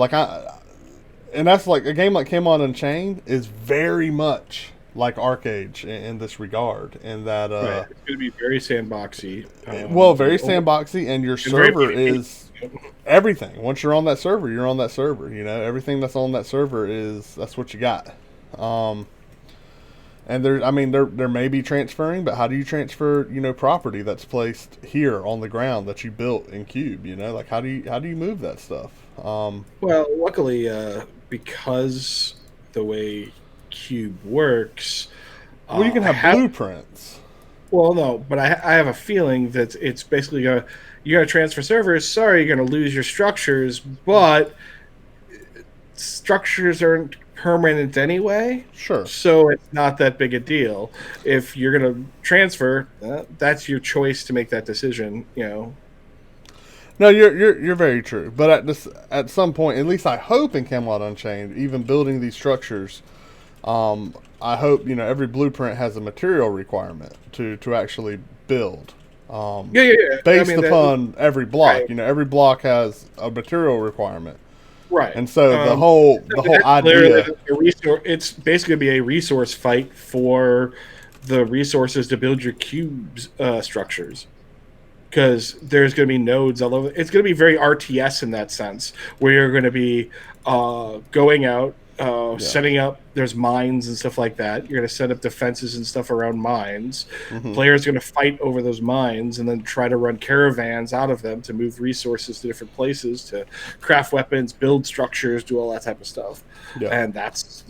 and that's like a game like Kim on Unchained is very much like Arcade in this regard, in that Right. It's going to be very sandboxy. well, very sandboxy, and your and very server PvP. is everything. Once you're on that server, you're on that server. You know, everything that's on that server that's what you got. And there may be transferring, but how do you transfer, property that's placed here on the ground that you built in Cube? You know, like how do you move that stuff? Well, luckily, because the way Cube works, Well, you can I have blueprints. well, no, but I have a feeling that it's basically you're gonna transfer servers. Sorry, you're gonna lose your structures, but structures aren't permanent anyway, Sure. so it's not that big a deal. If you're gonna transfer, that's your choice to make that decision. No, you're very true. But at some point, at least I hope in Camelot Unchained, even building these structures, I hope every blueprint has a material requirement to actually build. Yeah. Based upon every block, right. every block has a material requirement, Right. and so the whole idea. It's basically going to be a resource fight for the resources to build your cubes structures. Because there's going to be nodes all over. It's going to be very RTS in that sense, where you're going to be going out, setting up. There's mines and stuff like that. You're going to set up defenses and stuff around mines. Mm-hmm. Players are going to fight over those mines and then try to run caravans out of them to move resources to different places to craft weapons, build structures, do all that type of stuff. Yeah. And that's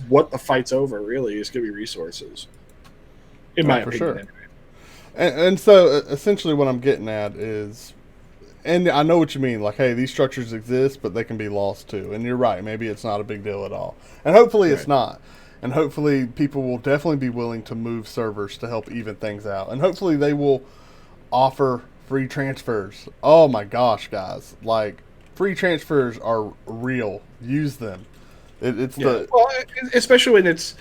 what the fight's over. Really, is going to be resources. In my opinion, sure. anyway. And so essentially what I'm getting at is, and I know what you mean, like, hey, these structures exist, but they can be lost too. And you're right, maybe it's not a big deal at all. And hopefully it's not. And hopefully people will definitely be willing to move servers to help even things out. And hopefully they will offer free transfers. Oh my gosh, guys. Like, free transfers are real. Use them. Well, especially when it's,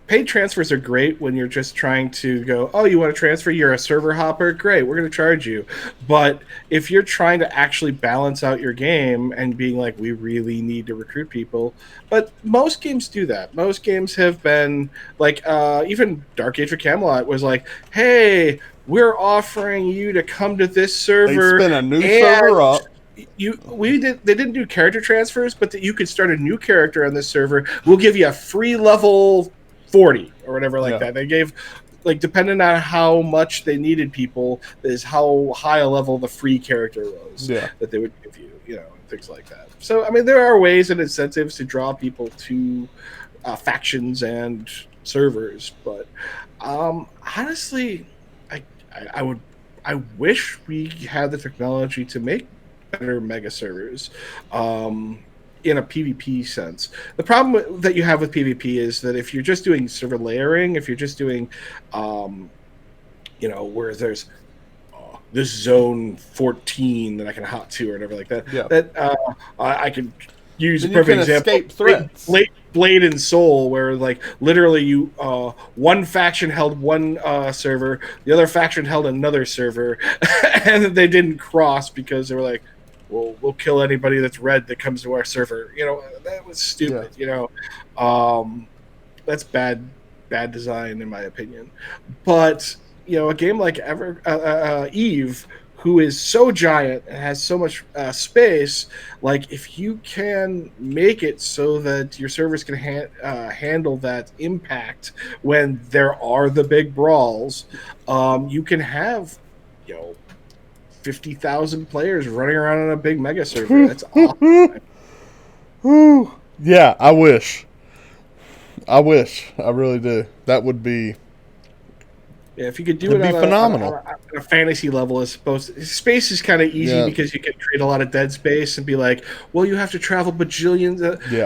paid transfers are great when you're just trying to go, oh, you want to transfer? You're a server hopper? Great, we're going to charge you. But if you're trying to actually balance out your game and being like, we really need to recruit people, but most games do that. Most games have been like, even Dark Age of Camelot was like, hey, we're offering you to come to this server. They spin a new server up. They didn't do character transfers, but that you could start a new character on this server. We'll give you a free level 40 or whatever like that. They gave, like, depending on how much they needed people, is how high a level the free character was that they would give you, and things like that. So, there are ways and incentives to draw people to factions and servers, but honestly, I wish we had the technology to make better mega servers. In a PvP sense. The problem that you have with PvP is that if you're just doing server layering, if you're just doing, where there's this zone 14 that I can hot to or whatever like that, that I can use a perfect example. Escape threats. Blade and Soul, where like literally you one faction held one server, the other faction held another server, and they didn't cross because they were like, we'll kill anybody that's red that comes to our server. That was stupid. That's bad design in my opinion. But a game like Eve, who is so giant and has so much space, like if you can make it so that your servers can handle that impact when there are the big brawls, you can have 50,000 players running around on a big mega server. That's awesome. Yeah, I wish. I really do. That would be. Yeah, if you could do it on phenomenal. On a fantasy level, as opposed to, space is kind of easy because you can create a lot of dead space and be like, well, you have to travel bajillions.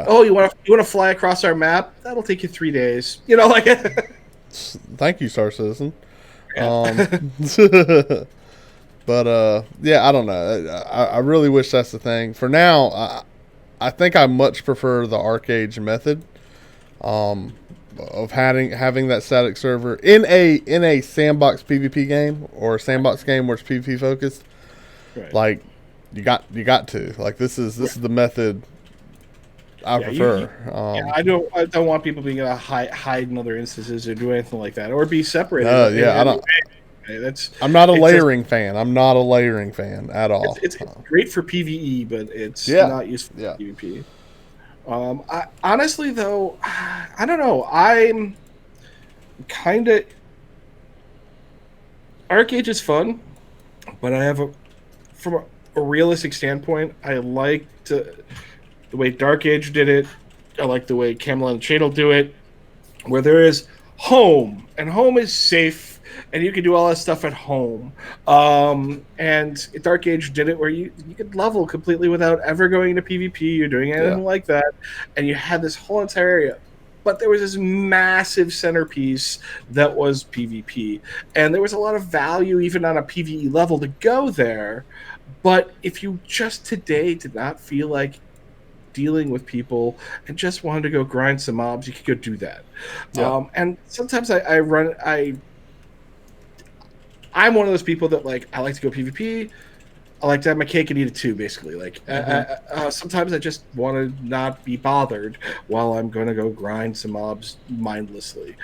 Oh, you want to fly across our map? That'll take you 3 days. Thank you, Star Citizen. Yeah. But I don't know. I really wish that's the thing. For now, I think I much prefer the Arcade method of having that static server in a sandbox PvP game or a sandbox game where it's PvP focused. Right. Like you got to, like, this is the method I Yeah, prefer. yeah, I don't want people being able to hide in other instances or do anything like that, or be separated No, in yeah, I any don't. way. I'm not a It's just layering fan. I'm not a layering fan at it's, all. it's it's great for PVE, but it's Yeah, not useful yeah. for PvP. I honestly though, I don't know. I'm kind of Arc Age is fun, but I have from a realistic standpoint, I like the way Dark Age did it. I like the way Camelot and Shade will do it, where there is home, and home is safe, and you can do all that stuff at home. And Dark Age did it where you could level completely without ever going into PvP or doing Yeah. anything like that, and you had this whole entire area. But there was this massive centerpiece that was PvP, and there was a lot of value even on a PvE level to go there. But if you just today did not feel like dealing with people and just wanted to go grind some mobs, you could go do that. Yeah. And sometimes I'm one of those people that I like to go PvP. I like to have my cake and eat it too, basically. Sometimes I just want to not be bothered while I'm going to go grind some mobs mindlessly,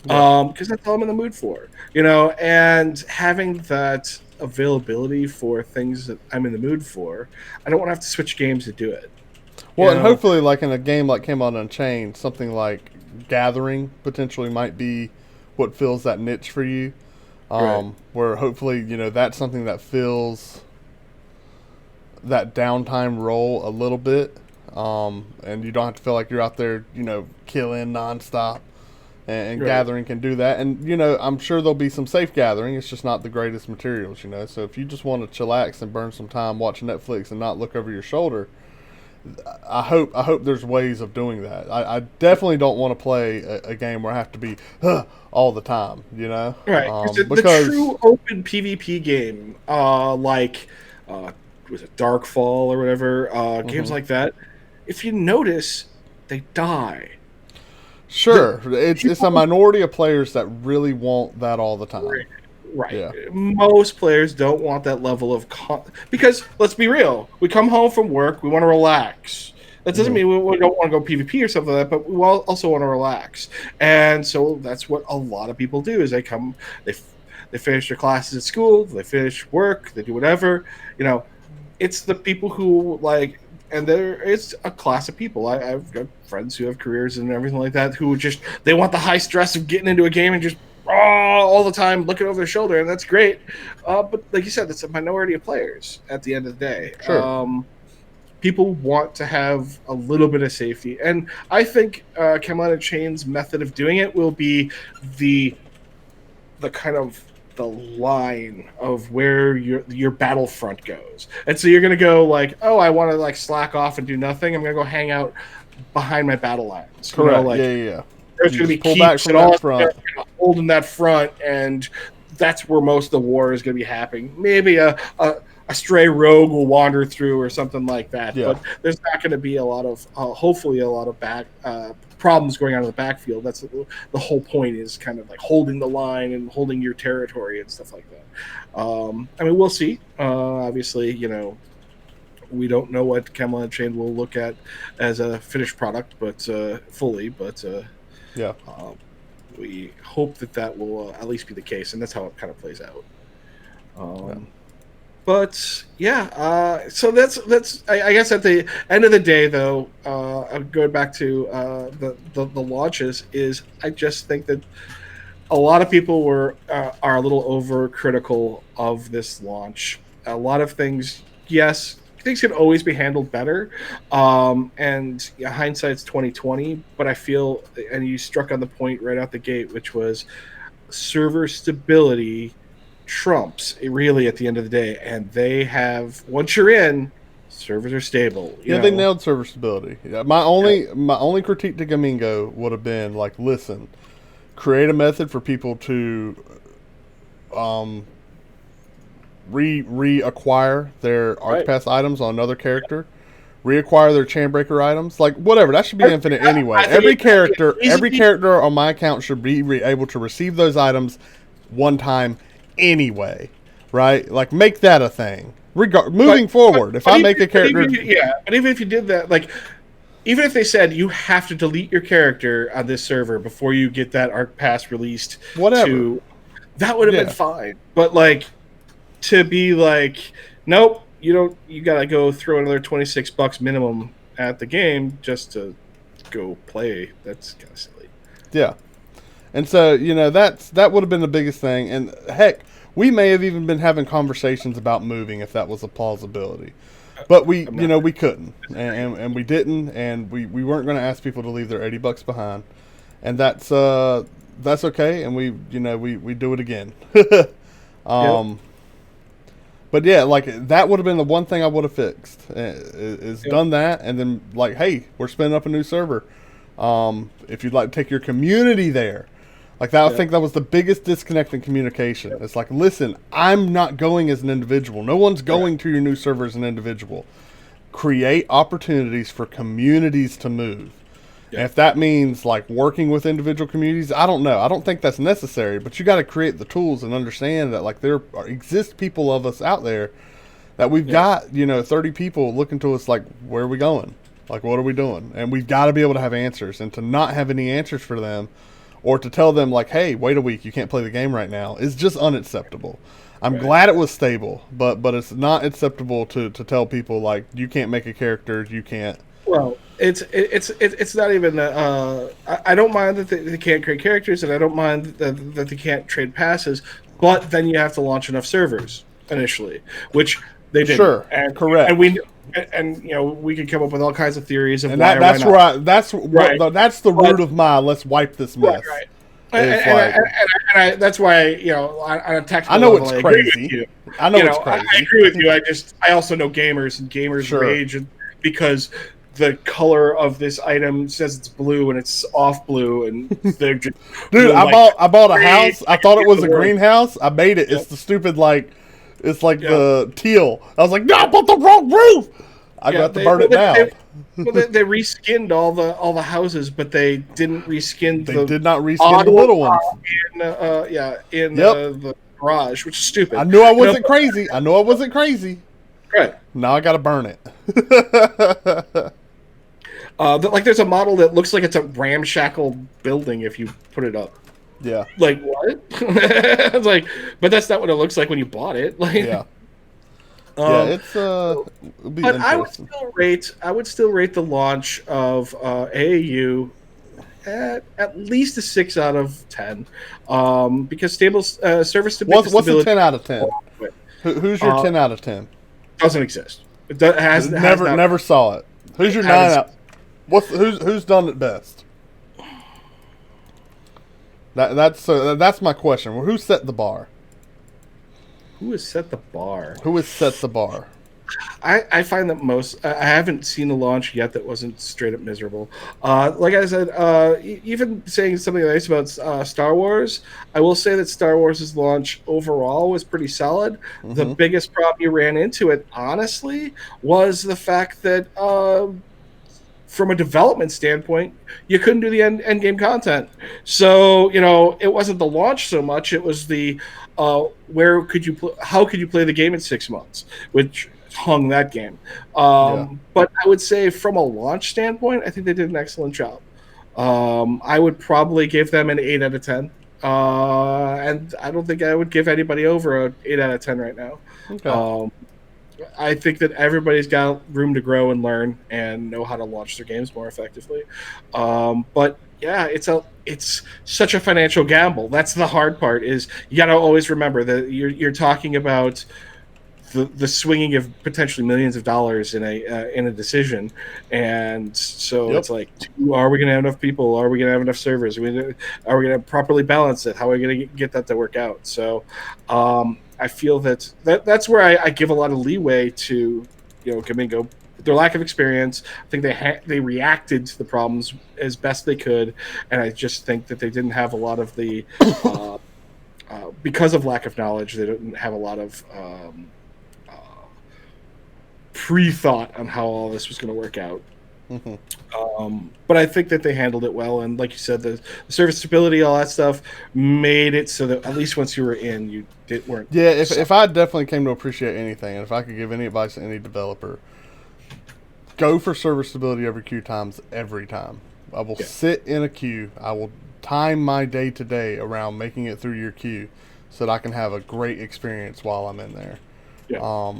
Yeah. because that's all I'm in the mood for, And having that availability for things that I'm in the mood for, I don't want to have to switch games to do it. Well, and hopefully, like in a game like Camelot Unchained, something like Gathering potentially might be what fills that niche for you. Right. Where hopefully, that's something that fills that downtime role a little bit. And you don't have to feel like you're out there, killing nonstop. And Right. Gathering can do that. And, I'm sure there'll be some safe gathering. It's just not the greatest materials, So if you just want to chillax and burn some time, watch Netflix, and not look over your shoulder, I hope there's ways of doing that. I definitely don't want to play a game where I have to be all the time, Right. The because true open PvP game, was it Darkfall or whatever, games like that, if you notice, they die. sure, it's a People, minority of players that really want that all the time. right. Yeah. Most players don't want that level of because let's be real, we come home from work, we want to relax. That doesn't mean we don't want to go PvP or something like that, but we also want to relax. And so that's what a lot of people do: is they finish their classes at school, they finish work, they do whatever. It's the people who and it's a class of people. I've got friends who have careers and everything like that who they want the high stress of getting into a game and just all the time looking over their shoulder, and that's great. But like you said, that's a minority of players at the end of the day. Sure. People want to have a little bit of safety, and I think Camelot Chain's method of doing it will be the kind of the line of where your battlefront goes. And so you're going to go I want to slack off and do nothing. I'm going to go hang out behind my battle lines. Correct. Yeah. There's going to be pull back keeps from and all that front. holding that front, and that's where most of the war is going to be happening. Maybe a stray rogue will wander through or something like that. Yeah. But there's not going to be a lot of, hopefully, a lot of back problems going on in the backfield. That's the whole point, is kind of holding the line and holding your territory and stuff like that. We'll see. Obviously, we don't know what Camelot Chain will look at as a finished product, but fully. But yeah. We hope that will at least be the case, and that's how it kind of plays out. But yeah, so that's I guess at the end of the day, though, going back to the launches, is I just think that a lot of people are a little overcritical of this launch. A lot of things, yes, things can always be handled better, and hindsight's 2020. But I feel, and you struck on the point right out the gate, which was server stability trumps really at the end of the day, and they have, once you're in, servers are stable. They nailed server stability. My only critique to Gamingo would have been listen, create a method for people to reacquire their Arc Pass items on another character, reacquire their Chainbreaker items, whatever. That should be infinite anyway. Every character on my account should be able to receive those items one time anyway, right? Make that a thing. Moving forward, if I make a character, but even if you did that, even if they said you have to delete your character on this server before you get that Arc Pass released, Whatever. to that would have been Yeah. fine. But like to be like, nope, you don't. You gotta go throw another $26 minimum at the game just to go play. That's kind of silly. Yeah. And so, that would have been the biggest thing. And heck, we may have even been having conversations about moving if that was a plausibility. But we couldn't, and we didn't, and we weren't going to ask people to leave their $80 behind, and that's okay, and we do it again. Yep. But yeah, like that would have been the one thing I would have fixed is done that, and then like, hey, we're spinning up a new server. If you'd like to take your community there, like that, I think that was the biggest disconnect in communication. It's like, listen, I'm not going as an individual. No one's going to your new server as an individual. Create opportunities for communities to move. Yeah. And if that means like working with individual communities, I don't know. I don't think that's necessary, but you got to create the tools and understand that like exist people of us out there that we've got, 30 people looking to us like, where are we going? Like, what are we doing? And we've got to be able to have answers, and to not have any answers for them, or to tell them like, hey, wait a week, you can't play the game right now, is just unacceptable. I'm glad it was stable, but it's not acceptable to tell people like, you can't make a character, you can't. Well, it's not even. I don't mind that they can't create characters, and I don't mind that they can't trade passes. But then you have to launch enough servers initially, which they didn't. Sure, and, correct. And we could come up with all kinds of theories of and why. That's why where that's the root of my let's wipe this mess. Right. And that's why on a technical I know level, it's I crazy. agree with you. I know it's crazy. I agree with you. I also know gamers, and gamers rage because the color of this item says it's blue and it's off blue, and they're just dude. I bought a house. I thought it was a greenhouse. I made it. It's the stupid it's like the teal. I was like, no, I bought the wrong roof. I got to burn it down. They reskinned all the houses, but they didn't reskin. They did not reskin the little ones. In the garage, which is stupid. I knew I wasn't crazy. I know I wasn't crazy. Right. Now I got to burn it. Like there's a model that looks like it's a ramshackle building if you put it up. Yeah. Like what? It's like, but that's not what it looks like when you bought it. Like, yeah. It's it'll be but interesting. I would still rate the launch of AAU at least a 6 out of 10, because stable service stability. What's a 10 out of 10? Who's your 10 out of 10? Doesn't exist. It never saw it. Who's your 9 out? Who's done it best? That's my question. Who set the bar? Who has set the bar? Who has set the bar? I find that I haven't seen a launch yet that wasn't straight up miserable. Like I said, even saying something nice about Star Wars, I will say that Star Wars' launch overall was pretty solid. Mm-hmm. The biggest problem you ran into it, honestly, was the fact that from a development standpoint, you couldn't do the end game content. So it wasn't the launch so much; it was the how could you play the game in 6 months, which hung that game. But I would say from a launch standpoint, I think they did an excellent job. I would probably give them an 8 out of 10. And I don't think I would give anybody over an 8 out of 10 right now. Okay. I think that everybody's got room to grow and learn and know how to launch their games more effectively. But yeah, it's such a financial gamble. That's the hard part. Is you got to always remember that you're talking about the swinging of potentially millions of dollars in a decision, and so it's like, are we going to have enough people? Are we going to have enough servers? Are we going to properly balance it? How are we going to get that to work out? So I feel that's where I give a lot of leeway to Gamingo. Their lack of experience. I think they reacted to the problems as best they could, and I just think that they didn't have a lot of the because of lack of knowledge. They didn't have a lot of pre-thought on how all this was going to work out. Mm-hmm. But I think that they handled it well, and like you said, the service stability, all that stuff, made it so that at least once you were in, you weren't. Yeah, if I definitely came to appreciate anything, and if I could give any advice to any developer, go for serviceability over queue times every time. I will Yeah. sit in a queue. I will time my day to day around making it through your queue so that I can have a great experience while I'm in there. Yeah.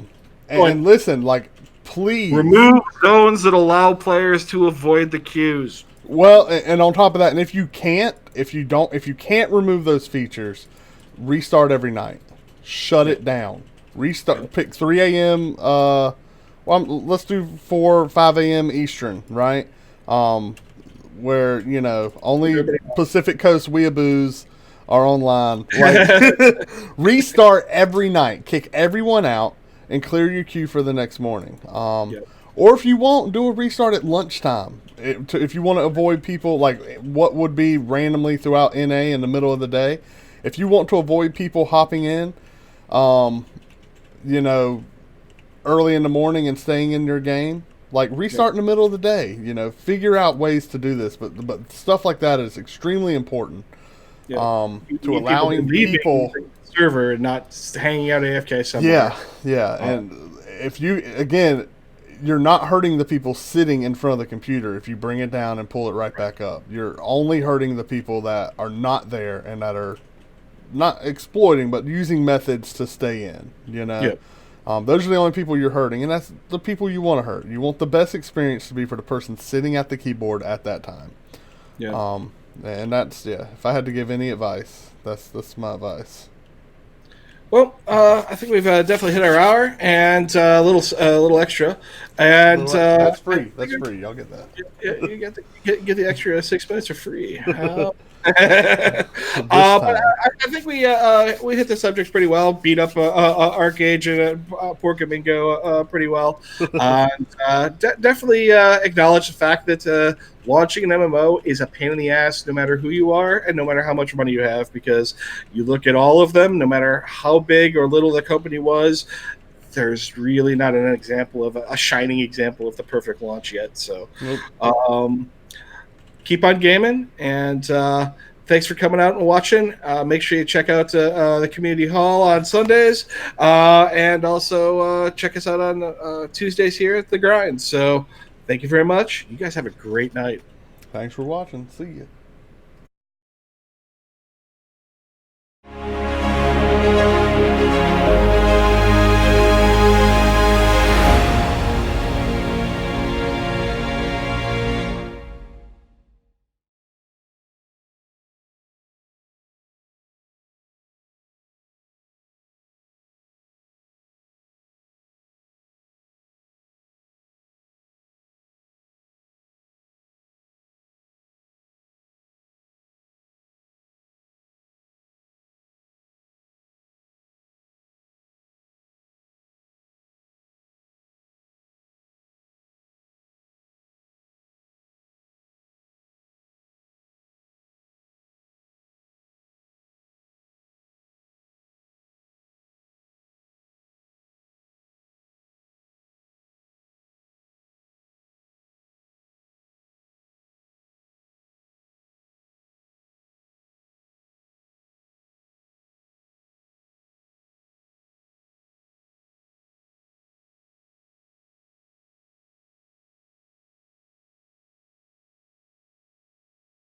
And listen, like, please Remove zones that allow players to avoid the queues. Well, and on top of that, and if you can't remove those features, restart every night. Shut it down. Restart. Pick 3 a.m. Let's do 5 a.m. Eastern, right? Where only Pacific Coast weeaboos are online. Like, restart every night. Kick everyone out and clear your queue for the next morning. Or if you won't, do a restart at lunchtime. If you want to avoid people, like what would be randomly throughout NA in the middle of the day, if you want to avoid people hopping in, early in the morning and staying in your game, like restart in the middle of the day. Figure out ways to do this, but stuff like that is extremely important. To allowing people server and not hanging out AFK somewhere. Yeah, and if you're not hurting the people sitting in front of the computer if you bring it down and pull it right back up. You're only hurting the people that are not there and that are not exploiting, but using methods to stay in. Those are the only people you're hurting, and that's the people you want to hurt. You want the best experience to be for the person sitting at the keyboard at that time. Yeah. And that's if I had to give any advice, that's my advice. Well, I think we've definitely hit our hour and a little extra, and that's free. That's free. Y'all get that. You get the extra 6 minutes for free. But I think we hit the subject pretty well. Beat up Arcade and Pork Mingo pretty well. Definitely acknowledge the fact that launching an MMO is a pain in the ass, no matter who you are and no matter how much money you have. Because you look at all of them, no matter how big or little the company was, there's really not an example of a shining example of the perfect launch yet. So, keep on gaming, and thanks for coming out and watching. Make sure you check out the community hall on Sundays, and also check us out on Tuesdays here at the Grind. So, thank you very much. You guys have a great night. Thanks for watching. See you.